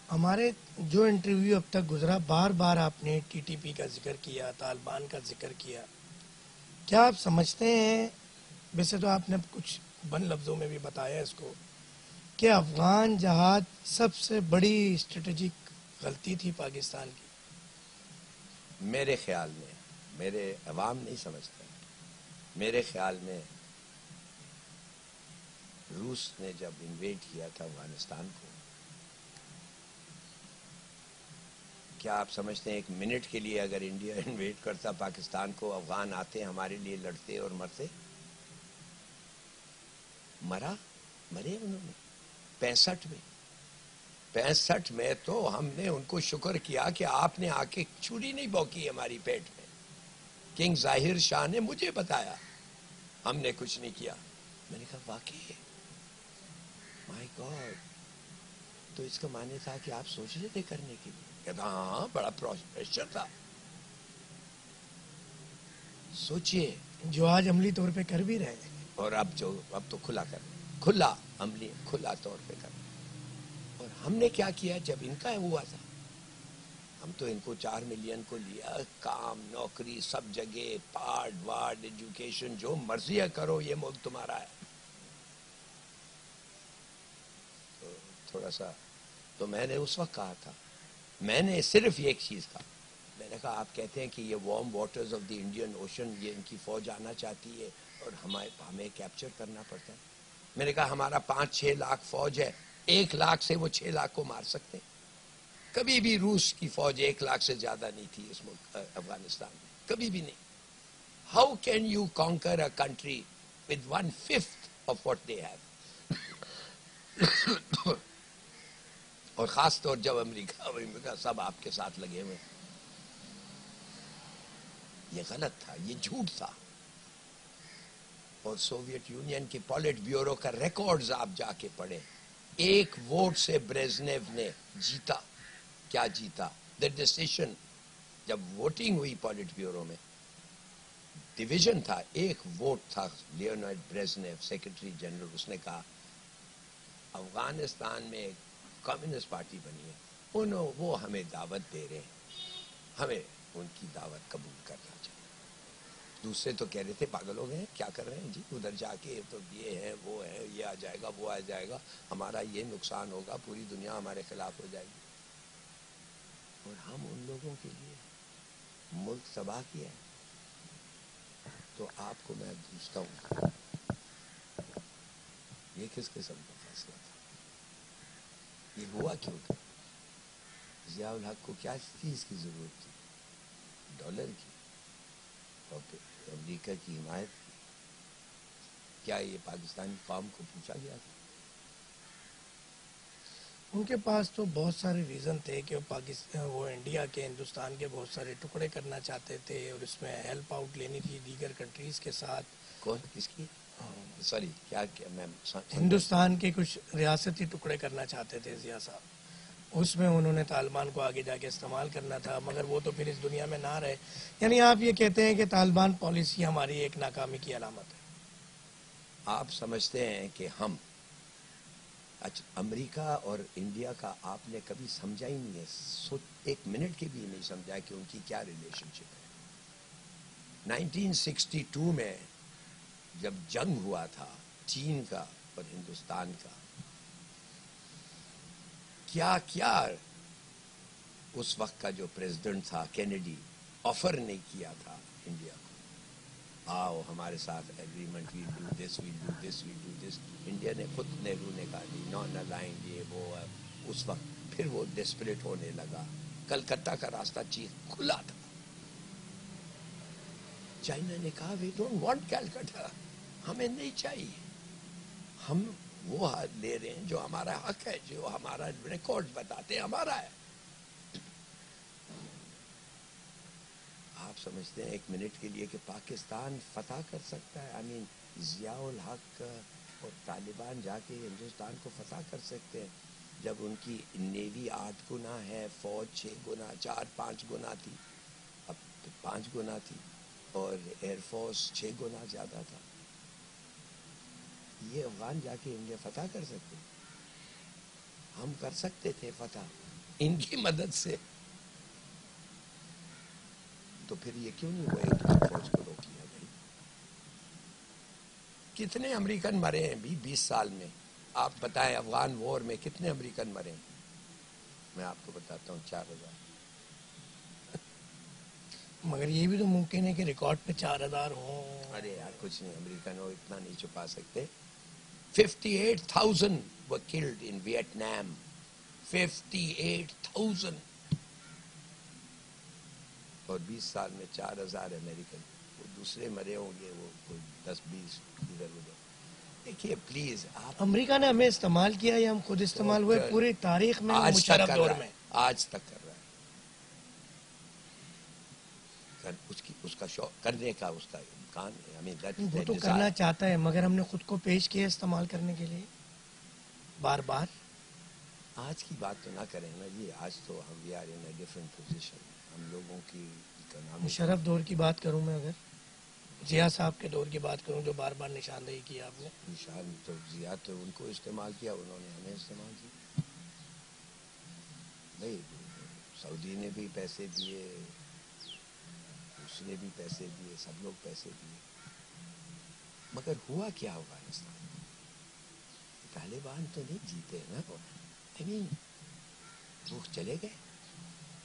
ہمارے جو انٹرویو اب تک گزرا، بار بار آپ نے ٹی ٹی پی کا ذکر کیا، طالبان کا ذکر کیا. کیا آپ سمجھتے ہیں، ویسے تو آپ نے کچھ بند لفظوں میں بھی بتایا اس کو، کہ افغان جہاد سب سے بڑی اسٹریٹجک غلطی تھی پاکستان کی؟ میرے خیال میں، میرے عوام نہیں سمجھتے، میرے خیال میں روس نے جب انویڈ کیا تھا افغانستان کو، کیا آپ سمجھتے ہیں ایک منٹ کے لیے اگر انڈیا انویڈ کرتا پاکستان کو، افغان آتے ہمارے لیے لڑتے اور مرتے؟ مرے انہوں نے 65 میں تو ہم نے ان کو شکر کیا کہ آپ نے آ کے چھری نہیں بوکی ہماری پیٹ میں. کنگ ظاہر شاہ نے مجھے بتایا ہم نے کچھ نہیں کیا. میں نے کہا واقعی مائی گاڈ، تو اس کا معنی تھا کہ آپ سوچ رہے تھے کرنے کے لیے؟ کہتا ہاں، بڑا پریشر تھا. سوچئے. جو آج عملی طور پہ کر بھی رہے ہیں. اور اب تو کھلا عملی کھلا طور پہ کر. اور ہم نے کیا کیا جب ان کا ہوا تھا؟ ہم تو ان کو 4 ملین کو لیا، کام، نوکری، سب جگہ، پارٹ وارڈ، ایجوکیشن، جو مرضی ہے کرو، یہ ملک تمہارا ہے. تو تھوڑا سا تو میں نے اس وقت کہا تھا، میں نے صرف ایک چیز کہا، میں نے کہا آپ کہتے ہیں کہ یہ warm waters of the Indian ocean, یہ ان کی فوج آنا چاہتی ہے اور ہمیں کیپچر کرنا پڑتا ہے. میں نے کہا ہمارا 5-6 لاکھ فوج ہے, 1 لاکھ سے وہ 6 لاکھ کو مار سکتے ہیں. کبھی بھی روس کی فوج 1 لاکھ سے زیادہ نہیں تھی اس ملک افغانستان میں, کبھی بھی نہیں. How can you conquer a country with 1/5 of what they have? اور خاص طور جب امریکہ سب آپ کے ساتھ لگے ہوئے. یہ غلط تھا, یہ جھوٹ تھا. اور سوویت یونین کے پالٹ بیورو کا ریکارڈز آپ جا کے پڑھیں, 1 ووٹ سے بریزنیو نے جیتا. کیا جیتا؟ The decision. جب ووٹنگ ہوئی پالٹ بیورو میں, ڈویژن تھا, 1 ووٹ تھا. لیونائڈ بریزنیو سیکرٹری جنرل, اس نے کہا افغانستان میں ایک کمیونسٹ پارٹی بنی ہے, وہ ہمیں دعوت دے رہے ہیں, ہمیں ان کی دعوت قبول کرنا چاہیے. دوسرے تو کہہ رہے تھے پاگل ہو گئے ہیں, کیا کر رہے ہیں جی, ادھر جا کے تو یہ ہے وہ ہے, یہ آ جائے گا وہ آ جائے گا, ہمارا یہ نقصان ہوگا, پوری دنیا ہمارے خلاف ہو جائے گی. اور ہم ان لوگوں کے لیے ملک تباہ کیا ہے. تو آپ کو میں پوچھتا ہوں, یہ کس قسم کا فیصلہ تھا؟ یہ ہوا کیوں تھا؟ ضیاء الحق کو کیا چیز کی ضرورت تھی؟ ڈالر کی اور پھر امریکہ کی حمایت کی. کیا یہ پاکستانی قوم کو پوچھا گیا تھا؟ ان کے پاس تو بہت سارے ریزن تھے کہ وہ انڈیا کے, ہندوستان کے بہت سارے ٹکڑے کرنا چاہتے تھے, اور اس میں ہیلپ آؤٹ لینی تھی دیگر کنٹریز کے ساتھ. کون کس کی؟ سوری, کیا میں ہندوستان کے کچھ ریاستی ٹکڑے کرنا چاہتے تھے ضیاء صاحب, اس میں انہوں نے طالبان کو آگے جا کے استعمال کرنا تھا, مگر وہ تو پھر اس دنیا میں نہ رہے. یعنی آپ یہ کہتے ہیں کہ طالبان پالیسی ہماری ایک ناکامی کی علامت ہے. آپ سمجھتے ہیں کہ ہم امریکہ اور انڈیا کا آپ نے کبھی سمجھا ہی نہیں ہے, 1 منٹ کے بھی نہیں سمجھا کہ ان کی کیا ریلیشن شپ ہے. 1962 میں جب جنگ ہوا تھا چین کا اور ہندوستان کا, کیا کیا اس وقت کا جو پریزیڈنٹ تھا کینیڈی, آفر نہیں کیا تھا انڈیا کو, آؤ ہمارے ساتھ agreement, we do this we do this we do this. India نے خود, نہرو نے کہا نہیں, نان الائنڈ یہ وہ. اس وقت پھر وہ ڈسپریٹ ہونے لگا. کلکتہ کا راستہ چین کھلا تھا. چائنا نے کہا وی ڈونٹ وانٹ کلکتہ, ہمیں نہیں چاہیے, ہم وہ لے رہے ہیں جو ہمارا حق ہے, جو ہمارا ریکارڈ بتاتے ہیں ہمارا ہے. آپ سمجھتے ہیں 1 منٹ کے لیے کہ پاکستان فتح کر سکتا ہے؟ آئی ضیاء الحق اور طالبان جا کے ہندوستان کو فتح کر سکتے ہیں جب ان کی نیوی 8 گنا ہے, فوج 6 گنا 4-5 گنا تھی, اب 5 گنا تھی, اور ایئر فورس 6 گنا زیادہ تھا. یہ افغان جا کے انڈیا فتح کر سکتے, ہم کر سکتے تھے فتح ان کی مدد سے. تو پھر یہ کیوں نہیں ہوا کہ فوج کو روک لیا بھائی؟ کتنے امریکن مرے ہیں 20 سال میں؟ آپ بتائیں افغان وار میں کتنے امریکن مرے ہیں؟ میں آپ کو بتاتا ہوں 4000. مگر یہ بھی تو ممکن ہے کہ ریکارڈ پہ 4000 ہوں. ارے یار کچھ نہیں, امریکن وہ اتنا نہیں چھپا سکتے. 58,000 were killed in Vietnam. 58,000. اور 20 سال میں 4000 امریکن. وہ دوسرے مرے ہوں گے, وہ کوئی 10-20 ادھر ادھر. دیکھیے پلیز آپ, امریکہ نے ہمیں استعمال کیا یا ہم خود استعمال ہوئے پوری تاریخ میں, آج تک مشرف کر دور رہا میں؟ ہے, آج تک کر رہا ہے. اس کا شوق کرنے کا اس کا امکان ہے, ہمیں وہ تو کرنا چاہتا ہے, مگر ہم نے خود کو پیش کیا استعمال کرنے کے لیے بار بار. آج کی بات تو نہ کریں نا جی, آج تو ہم we are in a different position. ہم لوگوں کی اکنامک, مشرف دور کی بات کروں میں, اگر ضیاء صاحب کے دور کی بات کروں جو بار بار نشاندہی کی آپ نے, نشان تو ضیاء تو ان کو استعمال کیا, انہوں نے ہمیں استعمال کیا. بھائی سعودی نے بھی پیسے دیے, اس نے بھی پیسے دیے, سب لوگ پیسے دیے, مگر ہوا کیا افغانستان میں؟ طالبان تو نہیں جیتے نا, وہ چلے گئے.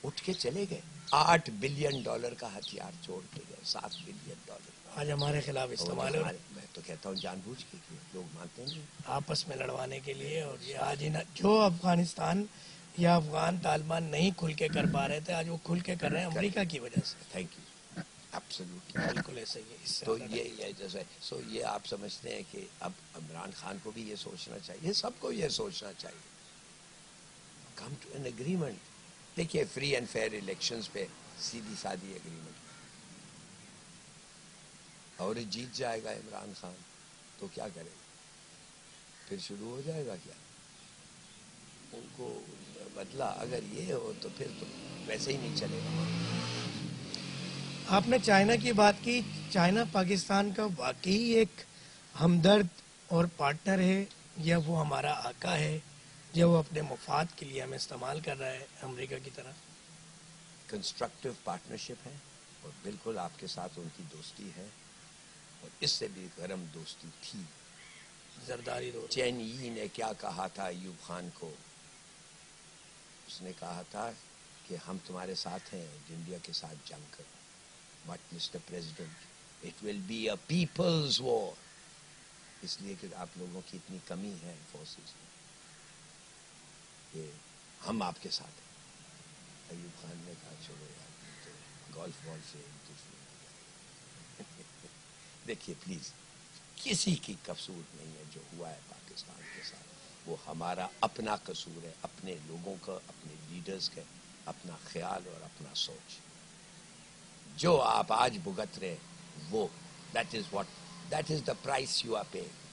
اٹھ کے چلے گئے. $8 بلین کا ہتھیار چھوڑ کے گئے. $7 بلین. آج ہمارے خلاف استعمال ہو رہا ہے میں تو کہتا ہوں جان بوجھ کے کہ لوگ مانتے ہیں آپس میں لڑوانے کے لیے. اور یہ آج جو افغانستان یا افغان طالبان نہیں کھل کے کر پا رہے تھے آج وہ کھل کے کر رہے ہیں امریکہ کی وجہ سے. Thank you. ایبسلیوٹلی. بالکل ایسا ہی ہے. اس سے تو زیادہ یہ جیسے یہ آپ سمجھتے ہیں کہ اب عمران خان کو بھی یہ سوچنا چاہیے, سب کو یہ سوچنا چاہیے, کم ٹو این اگریمنٹ. دیکھیے فری اینڈ فیئر الیکشنز پہ سیدھی سادی اگریمنٹ, اور جیت جائے گا عمران خان تو کیا کرے گا, پھر شروع ہو جائے گا کیا ان کو بدلا. اگر یہ ہو تو پھر تو ویسے ہی نہیں چلے گا. آپ نے چائنا کی بات کی. چائنا پاکستان کا واقعی ایک ہمدرد اور پارٹنر ہے, یا وہ ہمارا آقا ہے, یا وہ اپنے مفاد کے لیے ہمیں استعمال کر رہا ہے امریکہ کی طرح؟ کنسٹرکٹیو پارٹنرشپ ہے, اور بالکل آپ کے ساتھ ان کی دوستی ہے, اور اس سے بھی گرم دوستی تھی. زرداری دور چین ای نے کیا کہا تھا ایوب خان کو, اس نے کہا تھا کہ ہم تمہارے ساتھ ہیں انڈیا کے ساتھ جنگ کرو, but mister president it will be a people's war, اس لیے کہ آپ لوگوں کی اتنی کمی ہے فورسز میں کہ ہم آپ کے ساتھ ہیں. ایوب خان نے کہا چھوڑو یار, تو گولف بال سے دشمن ہو جائے گا. دیکھیے پلیز, کسی کی قصور نہیں ہے جو ہوا ہے پاکستان کے ساتھ, وہ ہمارا اپنا قصور ہے, اپنے لوگوں کا, اپنے لیڈرز کا اپنا خیال اور اپنا سوچ. جو آپ آج بھگت رہے وہ that is the price you are paying.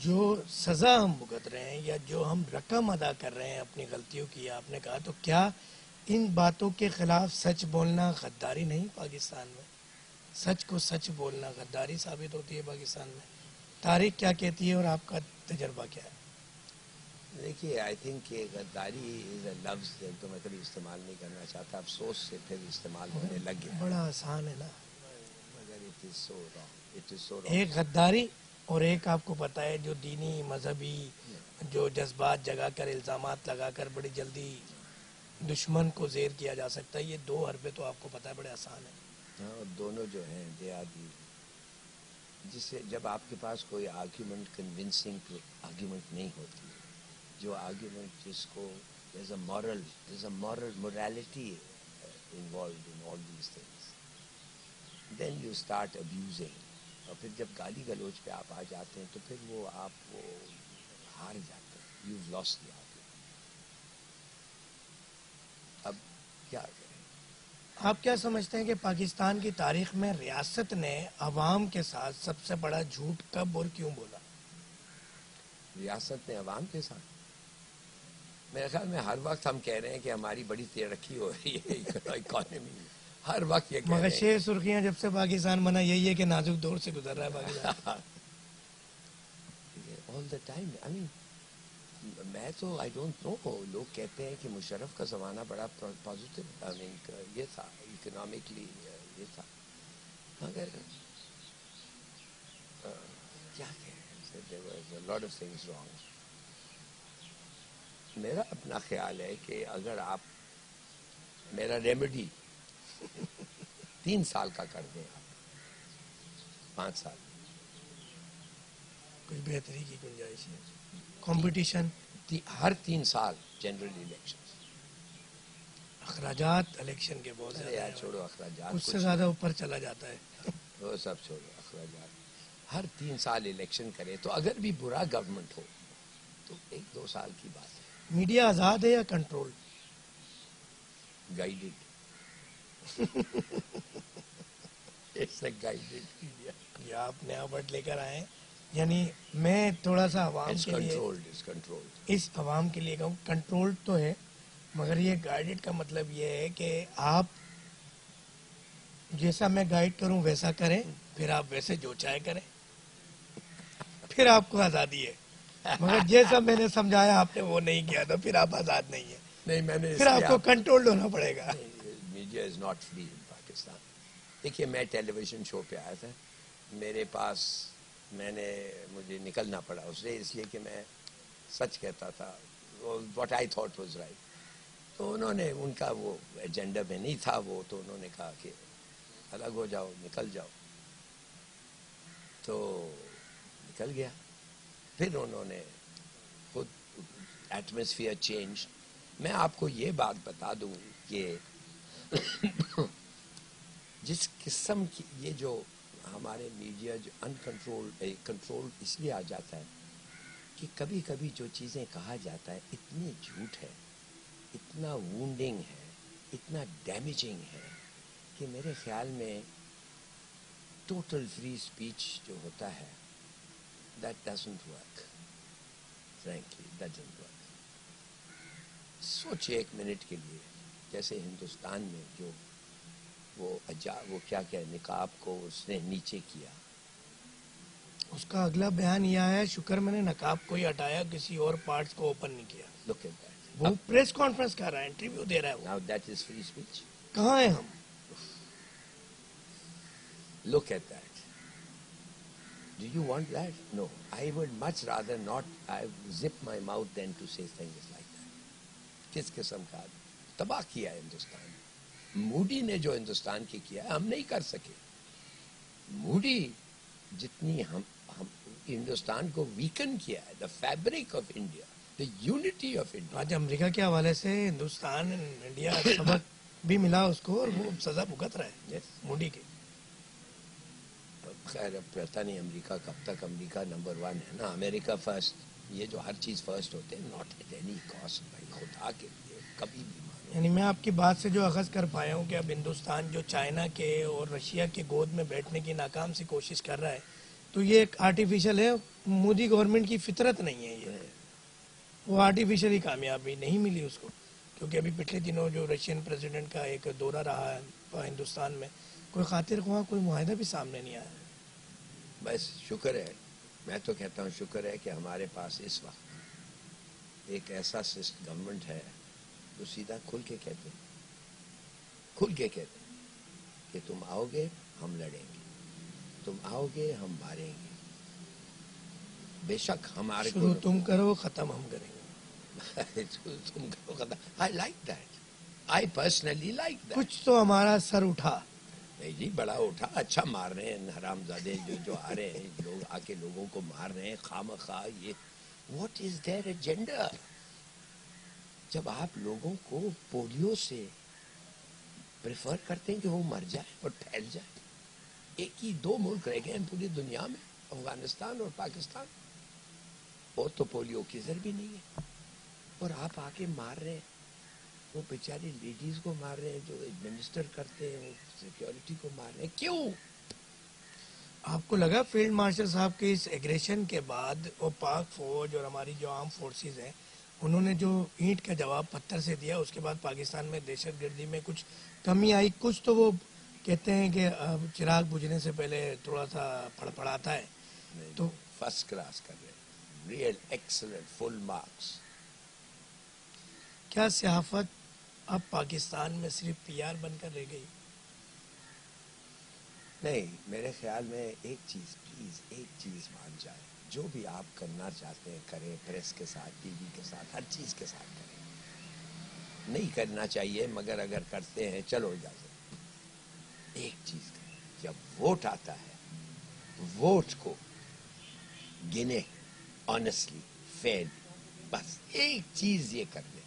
جو سزا ہم بھگت رہے ہیں یا جو ہم رقم ادا کر رہے ہیں اپنی غلطیوں کی, آپ نے کہا, تو کیا ان باتوں کے خلاف سچ بولنا غداری نہیں پاکستان میں؟ سچ کو سچ بولنا غداری ثابت ہوتی ہے پاکستان میں. تاریخ کیا کہتی ہے اور آپ کا تجربہ کیا ہے؟ دیکھیے آئی تھنک کہ غداری از اے لفظ تو میں کبھی استعمال نہیں کرنا چاہتا, افسوس سے پھر استعمال ہونے لگ گیا, بڑا آسان ہے نا. مگر it is so wrong, it is so ایک رانگ. غداری اور ایک آپ کو پتہ ہے جو دینی مذہبی جو جذبات جگا کر الزامات لگا کر بڑی جلدی دشمن کو زیر کیا جا سکتا ہے, یہ دو حربے تو آپ کو پتہ ہے بڑے آسان ہیں. ہاں, دونوں جو ہیں دے آر دی, جس سے جب آپ کے پاس کوئی آرگیومنٹ کنونسنگ آرگیومنٹ نہیں ہوتی, جو آرگیومنٹ جس کو there's a moral morality involved in all these things, then you start abusing. اور پھر جب گالی گلوچ پہ آپ آ جاتے ہیں تو پھر وہ آپ وہ ہار جاتے ہیں, you've lost the argument. اب کیا کریں؟ آپ کیا سمجھتے ہیں کہ پاکستان کی تاریخ میں ریاست نے عوام کے ساتھ سب سے بڑا جھوٹ کب اور کیوں بولا؟ ریاست نے عوام کے ساتھ, میرے خیال میں ہر وقت ہم کہہ رہے ہیں کہ ہماری بڑی ترقی ہو رہی ہے اکانومی میں, ہر وقت یہ کہہ مگر رہے شیر ہیں. سرخیاں جب سے پاکستان بنا یہی ہے کہ نازک دور سے گزر رہا ہے پاکستان. آل دا ٹائم. آئی مین میں تو آئی ڈونٹ نو, لوگ کہتے ہیں کہ مشرف کا زمانہ بڑا پازیٹیو, آئی مین یہ تھا اکنامکلی, یہ تھا, مگر کیا کہیں, لاٹ آف تھنگز رانگ. میرا اپنا خیال ہے کہ اگر آپ میرا ریمیڈی 3 سال کا کر دیں, آپ 5 سال, کچھ بہتری کی گنجائش ہے. کمپٹیشن, ہر 3 سال جنرل الیکشن. اخراجات الیکشن کے بہت ارے زیادہ یار ہیں, چھوڑو اخراجات, اس سے کچھ زیادہ اوپر چلا جاتا ہے. وہ سب چھوڑو اخراجات. ہر 3 سال الیکشن کرے تو اگر بھی برا گورنمنٹ ہو تو 1-2 سال کی بات ہے. میڈیا آزاد ہے یا control? Guided, it's a guided media. یہ آپ نیا ورڈ لے کر آئے ہیں. یعنی میں تھوڑا سا عوام اٹس کے لیے, کنٹرولڈ, اٹس کنٹرولڈ. اس عوام کے لیے کہوں, کنٹرول تو ہے, مگر یہ گائیڈڈ کا مطلب یہ ہے کہ آپ جیسا میں گائیڈ کروں ویسا کریں, پھر آپ ویسے جو چاہے کریں, پھر آپ کو آزادی ہے. مگر جیسا میں نے سمجھایا آپ نے وہ نہیں کیا تو پھر آپ آزاد نہیں ہیں, نہیں, میں نے پھر آپ کو کنٹرول ہونا پڑے گا. Media is not free in Pakistan. دیکھیے میں ٹیلی ویژن شو پہ آیا تھا, میرے پاس مجھے نکلنا پڑا اس لیے کہ میں سچ کہتا تھا, what I thought was right. تو انہوں نے ان کا وہ ایجنڈا میں نہیں تھا وہ، تو انہوں نے کہا کہ الگ ہو جاؤ، نکل جاؤ، تو نکل گیا. پھر انہوں نے خود ایٹماسفیئر چینج. میں آپ کو یہ بات بتا دوں کہ جس قسم کی یہ جو ہمارے میڈیا جو کنٹرول اس لیے آ جاتا ہے کہ کبھی کبھی جو چیزیں کہا جاتا ہے اتنی جھوٹ ہے، اتنا وونڈنگ ہے، اتنا ڈیمیجنگ ہے کہ میرے خیال میں ٹوٹل فری اسپیچ جو ہوتا ہے that doesn't work. Frankly doesn't work. سوچے ایک منٹ کے لیے، جیسے ہندوستان میں جو وہ کیا نقاب کو اس نے نیچے کیا. اس کا اگلا بیان یہ آیا، شکر میں نے نقاب کو ہی ہٹایا، کسی اور پارٹس کو اوپن نہیں کیا. Look at that. وہ پریس کانفرنس کر رہا ہے، انٹرویو دے رہا ہے. وہ now that is free speech. کہاں ہیں ہم؟ Look at that. Do you want that? No. I would much rather not. I zip my mouth than to say things like that. کس قسم کا تباہ کیا ہے ہندوستان. موڈی نے جو ہندوستان کی کیا ہے ہم نہیں کر سکے. موڈی جتنی ہم ہندوستان کو ویکن کیا ہے، the fabric of India, the unity of India. آج امریکہ کے حوالے سے ہندوستان انڈیا سبق بھی ملا اس کو، اور وہ سزا بھگت رہا ہے Yes. موڈی کی. خیر اب پتہ نہیں امریکہ کب تک. امریکہ نمبر 1 ہے نا، امریکہ فرسٹ. یہ جو ہر چیز فرسٹ ہوتے ہیں، ناٹ ایٹ اینی کاسٹ. بھائی خدا کے لیے کبھی بھی مانو. یعنی میں آپ کی بات سے جو اخذ کر پایا ہوں کہ اب ہندوستان جو چائنا کے اور رشیا کے گود میں بیٹھنے کی ناکام سی کوشش کر رہا ہے، تو یہ ایک آرٹیفیشل ہے. مودی گورنمنٹ کی فطرت نہیں ہے یہ. وہ آرٹیفیشلی کامیابی نہیں ملی اس کو، کیونکہ ابھی پچھلے دنوں جو رشین پریزیڈنٹ کا ایک دورہ رہا ہے ہندوستان میں، کوئی خاطر خواہ کوئی معاہدہ بھی سامنے نہیں آیا. بس شکر ہے، میں تو کہتا ہوں شکر ہے کہ ہمارے پاس اس وقت ایک ایسا گورنمنٹ ہے جو سیدھا کھل کے کہتے کہ تم آؤ گے ہم لڑیں گے، تم آؤ گے ہم ماریں گے. بے شک ہمارے شروع تم کرو ختم ہم کریں گے. تم کرو. I like that. I personally like that. کچھ تو ہمارا سر اٹھا. نہیں جی بڑا اٹھا. اچھا مار رہے ہیں حرام زادے جو آ رہے ہیں، لوگ آ کے لوگوں کو مار رہے ہیں خواہ. یہ واٹ از دیئر ایجنڈا؟ جب آپ لوگوں کو پولیو سے پریفر کرتے ہیں کہ وہ مر جائے اور پھیل جائے. ایک ہی 2 ملک رہ گئے ہیں پوری دنیا میں، افغانستان اور پاکستان، اور تو پولیو کی زر بھی نہیں ہے. اور آپ آ کے مار رہے ہیں وہ بیچاری لیڈیز کو، مار رہے ہیں جو ایڈمنسٹر کرتے ہیں، وہ سیکیورٹی کو مار رہے ہیں. کیوں؟ آپ کو لگا فیلڈ مارشل صاحب کے اس ایگریشن کے بعد وہ پاک فوج اور ہماری جو عام فورسز ہیں، انہوں نے جو اینٹ کا جواب پتھر سے دیا، اس کے بعد پاکستان میں دہشت گردی میں کچھ کمی آئی؟ کچھ تو وہ کہتے ہیں کہ چراغ بجھنے سے پہلے تھوڑا سا پڑپڑاتا ہے. تو فرسٹ کلاس کر رہے ہیں، ریئل ایکسلنٹ، فل مارکس. کیا صحافت اب پاکستان میں صرف پی آر بن کر رہ گئی؟ نہیں، میرے خیال میں ایک چیز پلیز، ایک چیز مان جائے، جو بھی آپ کرنا چاہتے ہیں کریں، پریس کے ساتھ، ٹی وی کے ساتھ، ہر چیز کے ساتھ کریں. نہیں کرنا چاہیے مگر اگر کرتے ہیں چلو اجازت. ایک چیز کریں، جب ووٹ آتا ہے ووٹ کو گنے آنیسٹلی، فیئرلی. بس ایک چیز یہ کر لیں.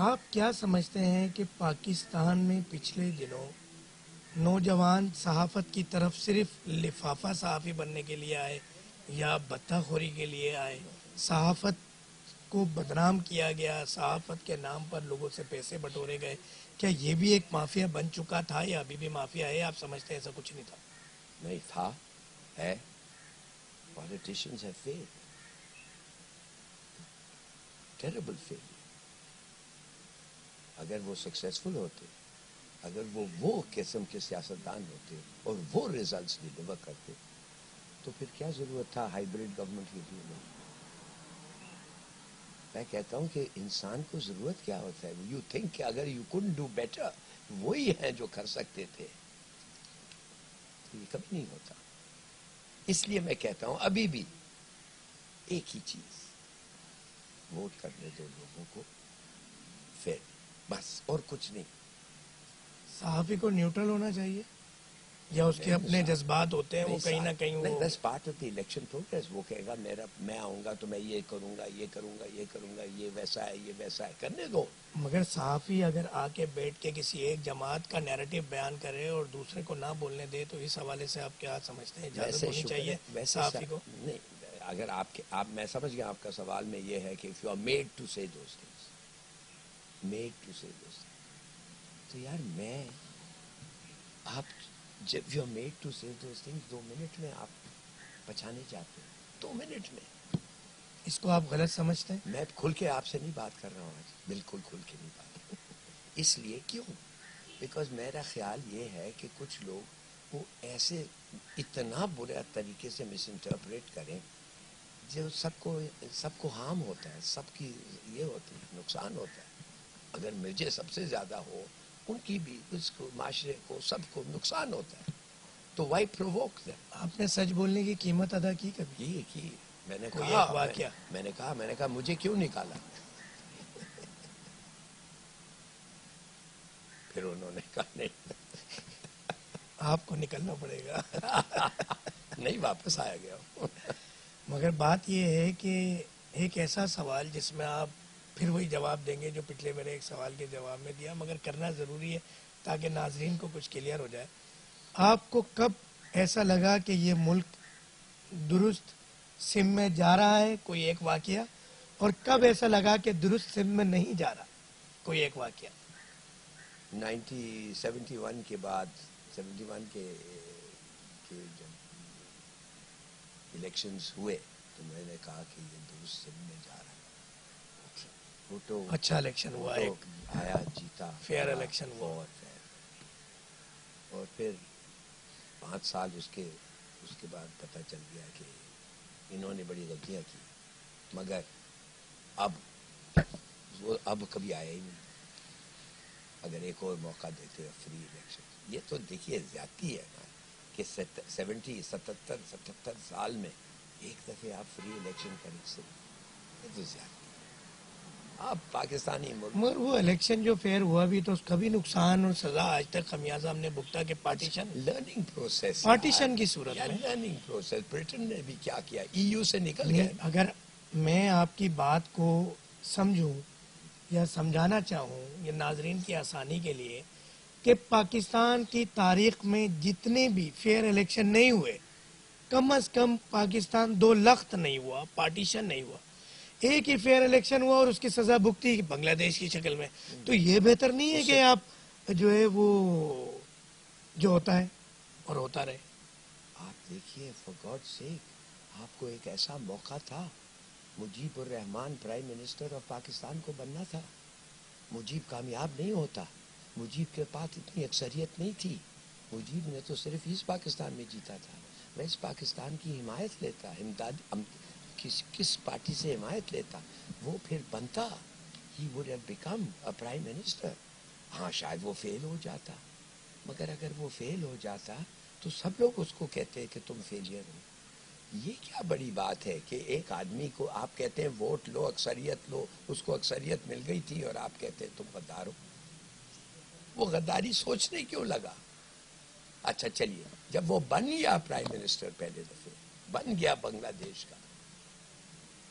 آپ کیا سمجھتے ہیں کہ پاکستان میں پچھلے دنوں نوجوان صحافت کی طرف صرف لفافہ صحافی بننے کے لیے آئے یا بتہ خوری کے لیے آئے؟ صحافت کو بدنام کیا گیا، صحافت کے نام پر لوگوں سے پیسے بٹورے گئے. کیا یہ بھی ایک مافیا بن چکا تھا یا ابھی بھی مافیا ہے؟ آپ سمجھتے ہیں ایسا کچھ نہیں تھا؟ نہیں تھا، ہے. پالیٹیشینز ہیو فیلڈ، ٹیریبل فیل. اگر وہ سکسیسفل ہوتے، اگر وہ قسم کے سیاستدان ہوتے اور وہ ریزلٹس ڈلیور کرتے، تو پھر کیا ضرورت تھا ہائیبریڈ گورنمنٹ کے لیے؟ میں کہتا ہوں کہ انسان کو ضرورت کیا ہوتا ہے؟ یو تھنک کہ اگر یو کوڈنٹ ڈو بیٹر، وہی ہیں جو کر سکتے تھے. یہ کبھی نہیں ہوتا. اس لیے میں کہتا ہوں ابھی بھی ایک ہی چیز، ووٹ کرنے دو لوگوں کو پھر بس، اور کچھ نہیں. صحافی کو نیوٹرل ہونا چاہیے یا اس کے اپنے جذبات ہوتے ہیں وہ کہیں نہ کہیں وہ بس part of the election progress. وہ کہے گا میں آؤں گا تو میں یہ کروں گا، یہ کروں گا، یہ کروں گا، یہ ویسا ہے، یہ ویسا ہے، کرنے دو. مگر صحافی اگر آ کے بیٹھ کے کسی ایک جماعت کا نیریٹو بیان کرے اور دوسرے کو نہ بولنے دے تو اس حوالے سے آپ کیا سمجھتے ہیں؟ اجازت ہونی چاہیے صحافی کو؟ نہیں، اگر آپ میں سمجھ گیا آپ کا سوال میں یہ ہے کہ if you are made to say those things, made to say those things، تو یار میں آپ جب یو میڈ ٹو سے دوز تھنگس 2 منٹ میں آپ بچانے چاہتے ہیں، 2 منٹ میں. اس کو آپ غلط سمجھتے ہیں؟ میں کھل کے آپ سے نہیں بات کر رہا ہوں آج، بالکل کھل کے نہیں بات. اس لیے کیوں؟ بیکاز میرا خیال یہ ہے کہ کچھ لوگ وہ ایسے اتنا برا طریقے سے مس انٹرپریٹ کریں جو سب کو ہارم ہوتا ہے، سب کی یہ ہوتی ہے، نقصان ہوتا ہے. اگر مجھے سب سے زیادہ ہو، ان کی بھی، اس کو، معاشرے کو، سب کو نقصان ہوتا ہے. تو وائی پرووک دیم؟ آپ نے سچ بولنے کی قیمت ادا کی کبھی؟ کی میں نے کوئی کہا، ایک واقعہ؟ میں نے کہا مجھے کیوں نکالا؟ پھر انہوں نے کہا نہیں. آپ کو نکلنا پڑے گا. نہیں، واپس آیا گیا. مگر بات یہ ہے کہ ایک ایسا سوال جس میں آپ پھر وہی جواب دیں گے جو پچھلے میرے ایک سوال کے جواب میں دیا، مگر کرنا ضروری ہے تاکہ ناظرین کو کچھ کلیئر ہو جائے. آپ کو کب ایسا لگا کہ یہ ملک درست سمت میں جا رہا ہے، کوئی ایک واقعہ، اور کب ایسا لگا کہ درست سمت میں نہیں جا رہا، کوئی ایک واقعہ؟ 71 کے بعد، 71 کے جب الیکشنز ہوئے تو میں نے کہا کہ یہ درست سمت میں جا رہا ہے. وہ تو اچھا الیکشن ہوا، تو ایک آیا، جیتا، فیئر الیکشن ہوا. اور پھر 5 سال اس کے بعد پتہ چل گیا کہ انہوں نے بڑی غلطیاں کی، مگر اب کبھی آیا ہی نہیں. اگر ایک اور موقع دیتے ہیں فری الیکشن، یہ تو دیکھیے زیادتی ہے نا کہ 77 سال میں ایک دفعہ آپ فری الیکشن کریں، یہ تو زیادتی ہے. آپ پاکستانی ملک، مگر وہ الیکشن جو فیئر ہوا بھی تو اس کا بھی نقصان اور سزا آج تک خمیازہ ہم نے بھگتا کہ لرننگ پروسیس، پارٹیشن کی صورت میں. Learning process. برٹن نے بھی کیا کیا، ای یو سے نکل نہیں، گئے. اگر میں آپ کی بات کو سمجھوں یا سمجھانا چاہوں یہ ناظرین کی آسانی کے لیے کہ پاکستان کی تاریخ میں جتنے بھی فیئر الیکشن نہیں ہوئے، کم از کم پاکستان 2 لخت نہیں ہوا، پارٹیشن نہیں ہوا، ایک ہی فیئر الیکشن ہوا اور اس کی سزا بھگتی بنگلہ دیش کی شکل میں. تو یہ بہتر نہیں ہے کہ آپ جو ہے وہ جو ہوتا ہے اور ہوتا رہے. آپ دیکھیے، فار گاڈ سیک، آپ کو ایک ایسا موقع تھا، مجیب الرحمان پرائم منسٹر آف پاکستان کو بننا تھا. مجیب کامیاب نہیں ہوتا، مجیب کے پاس اتنی اکثریت نہیں تھی. مجیب نے تو صرف ایسٹ پاکستان میں جیتا تھا. ویسٹ پاکستان کی حمایت لیتا، کس پارٹی سے حمایت لیتا، وہ پھر بنتا. He would have become a prime minister. ہاں، شاید وہ فیل ہو جاتا، مگر اگر وہ فیل ہو جاتا تو سب لوگ اس کو کہتے کہ تم فیلئر ہو. یہ کیا بڑی بات ہے کہ ایک آدمی کو آپ کہتے ہیں ووٹ لو، اکثریت لو، اس کو اکثریت مل گئی تھی اور آپ کہتے ہیں تم غدار ہو. وہ غداری سوچنے کیوں لگا؟ اچھا چلیے، جب وہ بن گیا پرائم منسٹر، پہلے دفعے بن گیا بنگلہ دیش کا،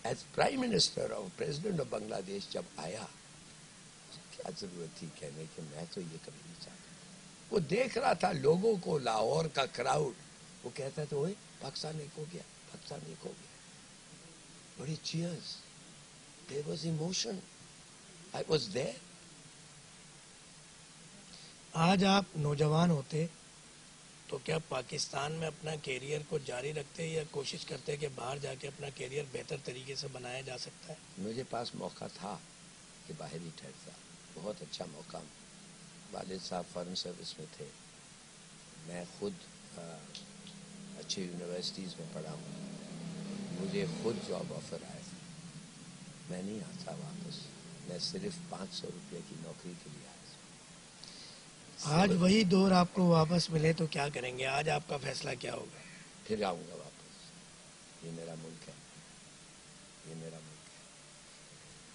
ایز پرائم منسٹر اور پریزیڈنٹ آف بنگلہ دیش جب آیا، کیا ضرورت تھی کہنے کہ میں تو یہ کبھی نہیں چاہتا. وہ دیکھ رہا تھا لوگوں کو، لاہور کا کراؤڈ، وہ کہتا تھا اوئے پاکستان ایک ہو گیا، پاکستان ایک ہو گیا. بڑی chairs, there was emotion. I was there. آج آپ نوجوان ہوتے تو کیا پاکستان میں اپنا کیریئر کو جاری رکھتے یا کوشش کرتے کہ باہر جا کے اپنا کیریئر بہتر طریقے سے بنایا جا سکتا ہے؟ مجھے پاس موقع تھا کہ باہر ہی ٹھہرتا، بہت اچھا موقع. والد صاحب فارن سروس میں تھے، میں خود اچھی یونیورسٹیز میں پڑھا ہوں، مجھے خود جاب آفر آیا تھا. میں نہیں آتا واپس، میں صرف 500 روپے کی نوکری کے لیے آیا تھا. آج وہی دور آپ کو واپس ملے تو کیا کریں گے؟ آج آپ کا فیصلہ کیا ہوگا؟ پھر آؤں گا واپس. یہ میرا ملک ہے، یہ میرا ملک ہے.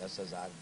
10,000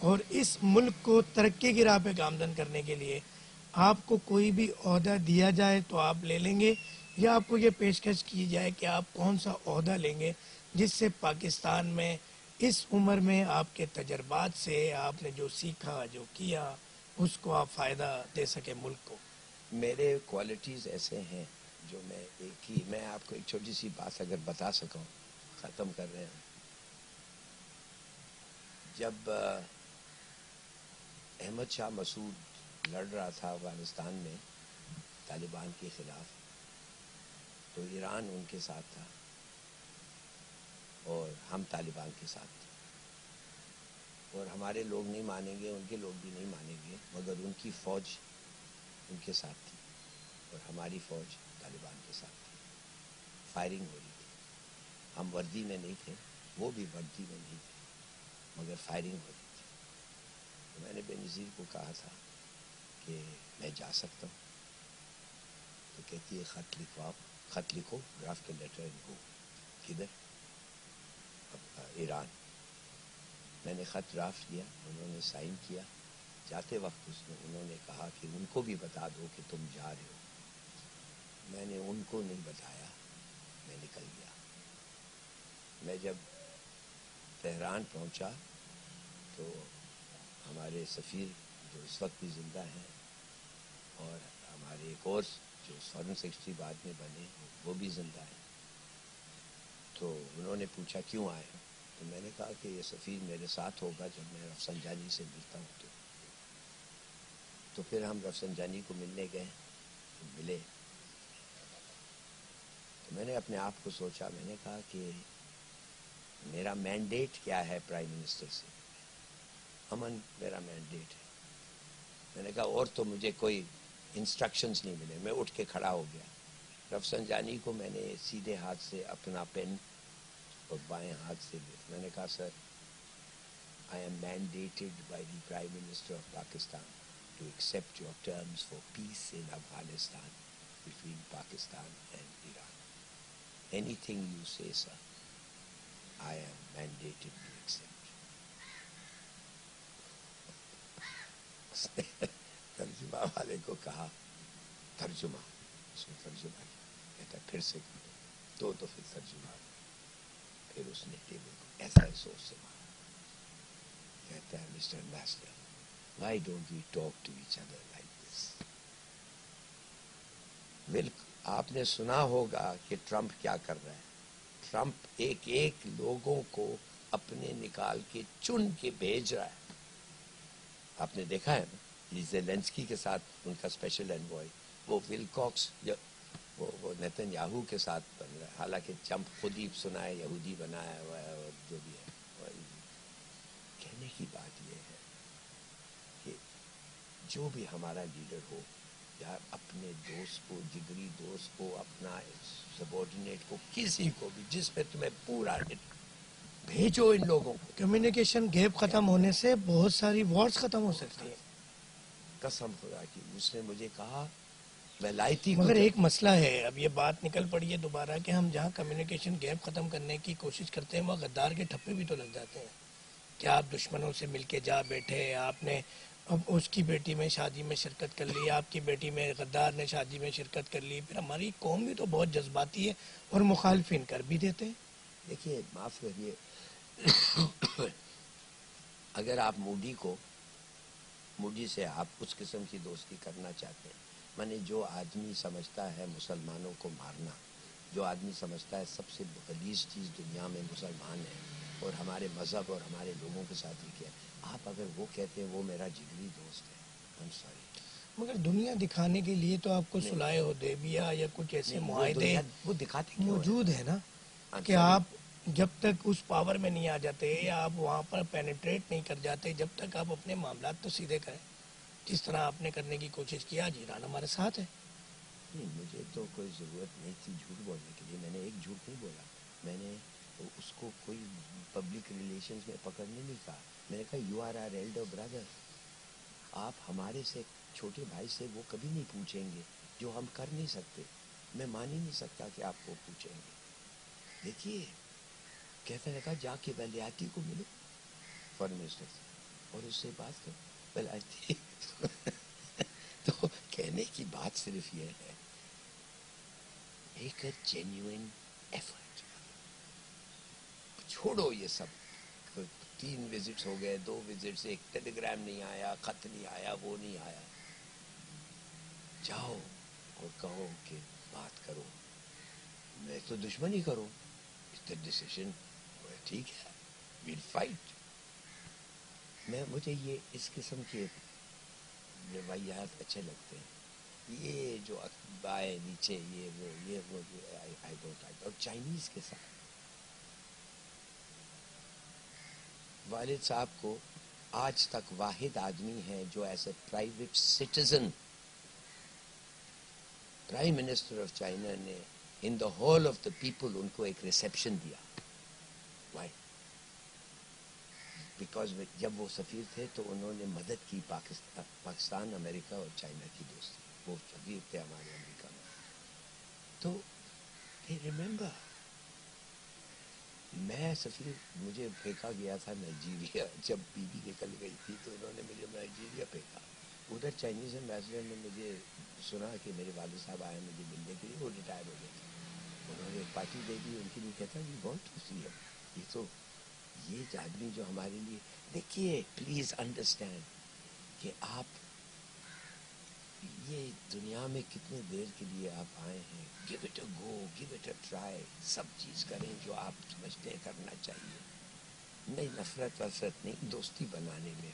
اور اس ملک کو ترقی کی راہ پہ گامزن کرنے کے لیے آپ کو کوئی بھی عہدہ دیا جائے تو آپ لے لیں گے، یا آپ کو یہ پیشکش کی جائے کہ آپ کون سا عہدہ لیں گے جس سے پاکستان میں اس عمر میں آپ کے تجربات سے آپ نے جو سیکھا جو کیا اس کو آپ فائدہ دے سکے ملک کو؟ میرے کوالٹیز ایسے ہیں جو میں آپ کو ایک چھوٹی سی بات اگر بتا سکوں، ختم کر رہے ہیں. جب احمد شاہ مسعود لڑ رہا تھا افغانستان میں طالبان کے خلاف، تو ایران ان کے ساتھ تھا اور ہم طالبان کے ساتھ تھے. اور ہمارے لوگ نہیں مانیں گے، ان کے لوگ بھی نہیں مانیں گے، مگر ان کی فوج ان کے ساتھ تھی اور ہماری فوج طالبان کے ساتھ تھی. فائرنگ ہو رہی تھی، ہم وردی میں نہیں تھے، وہ بھی وردی میں نہیں تھے، مگر فائرنگ ہو رہی تھی. تو میں نے بے نظیر کو کہا تھا کہ میں جا سکتا ہوں. تو کہتی ہے خط لکھو، ڈرافٹ لیٹر اینڈ گو. کدھر؟ ایران. میں نے خط ڈرافٹ کیا، انہوں نے سائن کیا. جاتے وقت انہوں نے کہا کہ ان کو بھی بتا دو کہ تم جا رہے ہو. میں نے ان کو نہیں بتایا، میں نکل گیا. میں جب تہران پہنچا تو ہمارے سفیر جو اس وقت بھی زندہ ہیں اور ہمارے ایک اور جو فارن سیکرٹری بعد میں بنے وہ بھی زندہ ہیں. تو انہوں نے پوچھا کیوں آئے ہو؟ تو میں نے کہا کہ یہ سفیر میرے ساتھ ہوگا جب میں رفسنجانی سے ملتا ہوں. تو پھر ہم رفسنجانی کو ملنے گئے، ملے. تو میں نے اپنے آپ کو سوچا، میں نے کہا کہ میرا مینڈیٹ کیا ہے پرائم منسٹر سے؟ امن میرا مینڈیٹ ہے. میں نے کہا اور تو مجھے کوئی انسٹرکشنز نہیں ملے. میں اٹھ کے کھڑا ہو گیا. رفسنجانی کو میں نے سیدھے ہاتھ سے اپنا پین اور بائیں ہاتھ سے میں نے کہا سر I am mandated by the Prime Minister of Pakistan to accept your terms for peace in Afghanistan between Pakistan and Iran. Anything you say, sir, I am mandated to accept. اس نے ترجمہ والے کو کہا ترجمہ، اس نے ترجمہ کیا. کہتا پھر سے تو پھر ترجمہ. پھر اس نے ٹیبل کو ایسا سوچ سے مارا. کہتا ہے mister national why don't we talk to each other like this. آپ نے سنا ہوگا کہ ٹرمپ کیا کر رہا ہے. ٹرمپ ایک ایک لوگوں کو اپنے نکال کے چن کے بھیج رہا ہے. آپ نے دیکھا ہے نا زیلنسکی کے ساتھ ان کا اسپیشل انوائے، وہ ولکاکس وہ نیتن یاہو کے ساتھ بن رہا ہے. حالانکہ ٹرمپ خود ہی سنا ہے یہودی بنایا ہوا ہے اور جو بھی ہے. کہنے کی بات یہ ہے کہ جو بھی ہمارا لیڈر ہو یار، اپنے دوست کو، جگری دوست کو، اپنا سبارڈینیٹ کو، کسی کو بھی جس پہ تمہیں پورا بھیجو ان لوگوں کو. کمیونیکیشن گیپ ختم ہونے سے بہت ساری وارز ختم ہو سکتی ہیں. قسم خدا کی اس نے مجھے کہا ولایتی کو مگر ایک مسئلہ ہے، اب یہ بات نکل پڑی ہے دوبارہ کہ ہم جہاں کمیونیکیشن گیپ ختم کرنے کی کوشش کرتے ہیں وہاں غدار کے ٹھپے بھی تو لگ جاتے ہیں. کیا آپ دشمنوں سے مل کے جا بیٹھے، آپ نے اب اس کی بیٹی میں شادی میں شرکت کر لی، آپ کی بیٹی میں غدار نے شادی میں شرکت کر لی. پھر ہماری قوم بھی تو بہت جذباتی ہے اور مخالفین کر بھی دیتے ہیں. دیکھیے معاف کریے اگر آپ موڈی سے آپ اس قسم کی دوستی کرنا چاہتے ہیں، میں نے جو آدمی سمجھتا ہے مسلمانوں کو مارنا، جو آدمی سمجھتا ہے سب سے غلیظ چیز دنیا میں مسلمان ہے اور ہمارے مذہب اور ہمارے لوگوں کے ساتھ ہی کیا، آپ اگر وہ کہتے ہیں وہ میرا جگری دوست ہے، I'm sorry. مگر دنیا دکھانے کے لیے تو آپ کو صلح حدیبیہ یا کچھ ایسے معاہدے وہ دکھاتے کیوں موجود ہیں نا I'm کہ sorry. آپ جب تک اس پاور میں نہیں آ جاتے یا آپ وہاں پر پینیٹریٹ نہیں کر جاتے جب تک آپ اپنے معاملات تو سیدھے کریں جس طرح آپ نے کرنے کی کوشش کیا. آج ایران ہمارے ساتھ ہے. نہیں، مجھے تو کوئی ضرورت نہیں تھی جھوٹ بولنے کے لیے. میں نے ایک جھوٹ نہیں بولا. میں نے اس کو کوئی پبلک ریلیشنز میں پکڑنے نہیں کہا. میں نے کہا you are our elder brother. آپ ہمارے سے چھوٹے بھائی سے وہ کبھی نہیں پوچھیں گے جو ہم کر نہیں سکتے. میں مان ہی نہیں سکتا کہ آپ کو پوچھیں گے. دیکھیے کہتا لگا جا کے ولیاتی کو ملو فارن منسٹر سے. اور اس سے بات کرو. Well, I think تو کہنے کی بات صرف یہ ہے, ایک جینیوئن ایفرٹ. چھوڑو یہ سب, 3 وزٹس ہو گئے, 2 وزٹس, ایک ٹیلی گرام نہیں آیا, خط نہیں آیا, وہ نہیں آیا. جاؤ اور کہو کہ بات کرو, میں تو دشمنی کروں. اس ڈیسیشن ٹھیک ہے, ویل فائٹ. مجھے یہ اس قسم کے روایات اچھے لگتے ہیں, یہ جو بائیں نیچے یہ وہ آئی ڈونٹ لائک. اور چائنیز کے ساتھ والد صاحب کو آج تک واحد آدمی ہے جو as a private citizen prime minister of China نے in the hall of the people ان کو ایک ریسیپشن دیا. وائی؟ بیکاز جب وہ سفیر تھے تو انہوں نے مدد کی پاکستان, امریکہ اور چائنا کی دوستی. وہ سفیر تھے ہمارے امریکہ میں. تو ریممبر, میں سفیر, مجھے پھینکا گیا تھا نائجیریا. جب بیوی نکل گئی تھی تو انہوں نے مجھے نائجیریا پھینکا. ادھر چائنیز ایمبیسڈر نے مجھے سنا کہ میرے والد صاحب آئے مجھے ملنے کے لیے, وہ ریٹائر ہو گئے تھے. انہوں نے ایک پارٹی دے دی. ان کے لیے کہتا وی وانٹ ٹو سی ہم. یہ تو یہ آدمی جو ہمارے لیے, دیکھیے پلیز انڈرسٹینڈ کہ آپ یہ دنیا میں کتنے دیر کے لیے آپ آئے ہیں. Give it a go, give it a try. سب چیز کریں جو آپ سمجھتے ہیں کرنا چاہیے. نہیں نفرت وفرت نہیں, دوستی بنانے میں,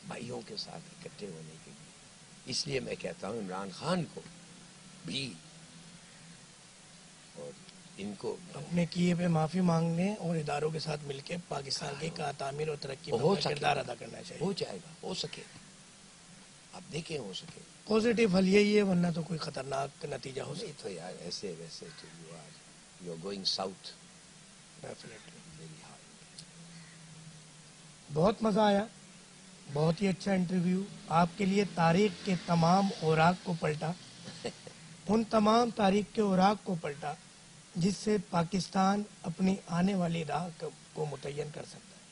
بھائیوں کے ساتھ اکٹھے ہونے کے لیے. اس لیے میں کہتا ہوں عمران خان کو بھی اور ان کو اپنے کیے پہ معافی مانگنے اور اداروں کے ساتھ مل کے پاکستان کی تعمیر اور ترقی میں اپنا کردار ادا کرنا چاہیے. ہو جائے گا, ہو سکے گا, آپ دیکھیں ہو سکے. پازیٹیو حل یہی ہے, ورنہ تو کوئی خطرناک نتیجہ ہو نہیں تو یار ایسے ویسے تو you are going south. Definitely. بہت مزہ آیا, بہت ہی اچھا انٹرویو. آپ کے لیے تاریخ کے تمام اوراق کو پلٹا, ان تمام تاریخ کے اوراق کو پلٹا جس سے پاکستان اپنی آنے والی راہ کو متعین کر سکتا ہے,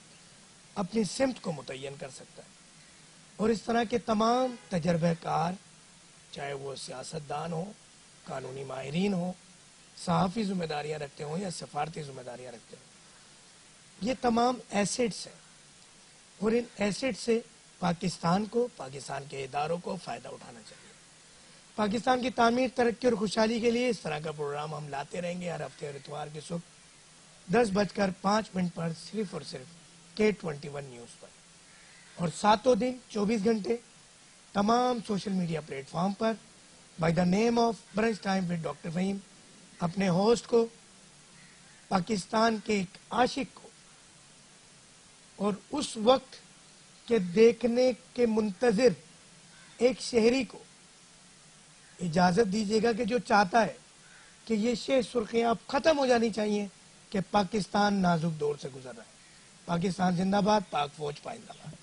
اپنی سمت کو متعین کر سکتا ہے. اور اس طرح کے تمام تجربہ کار, چاہے وہ سیاستدان ہوں, قانونی ماہرین ہوں, صحافی ذمہ داریاں رکھتے ہوں یا سفارتی ذمہ داریاں رکھتے ہوں, یہ تمام ایسٹس ہیں. اور ان ایسٹ سے پاکستان کو, پاکستان کے اداروں کو فائدہ اٹھانا چاہیے. پاکستان کی تعمیر, ترقی اور خوشحالی کے لیے اس طرح کا پروگرام ہم لاتے رہیں گے ہر ہفتے اور اتوار کی صبح 10:05 پر, صرف اور صرف K21 نیوز پر. اور 7 دن 24 گھنٹے تمام سوشل میڈیا پلیٹ فارم پر by the name of brunch time with doctor Fahim. اپنے ہوسٹ کو, پاکستان کے ایک عاشق کو اور اس وقت کے دیکھنے کے منتظر ایک شہری کو اجازت دیجیے گا کہ جو چاہتا ہے کہ یہ شہ سرخیاں اب ختم ہو جانی چاہیے کہ پاکستان نازک دور سے گزر رہا ہے. پاکستان زندہ باد, پاک فوج پائندہ باد.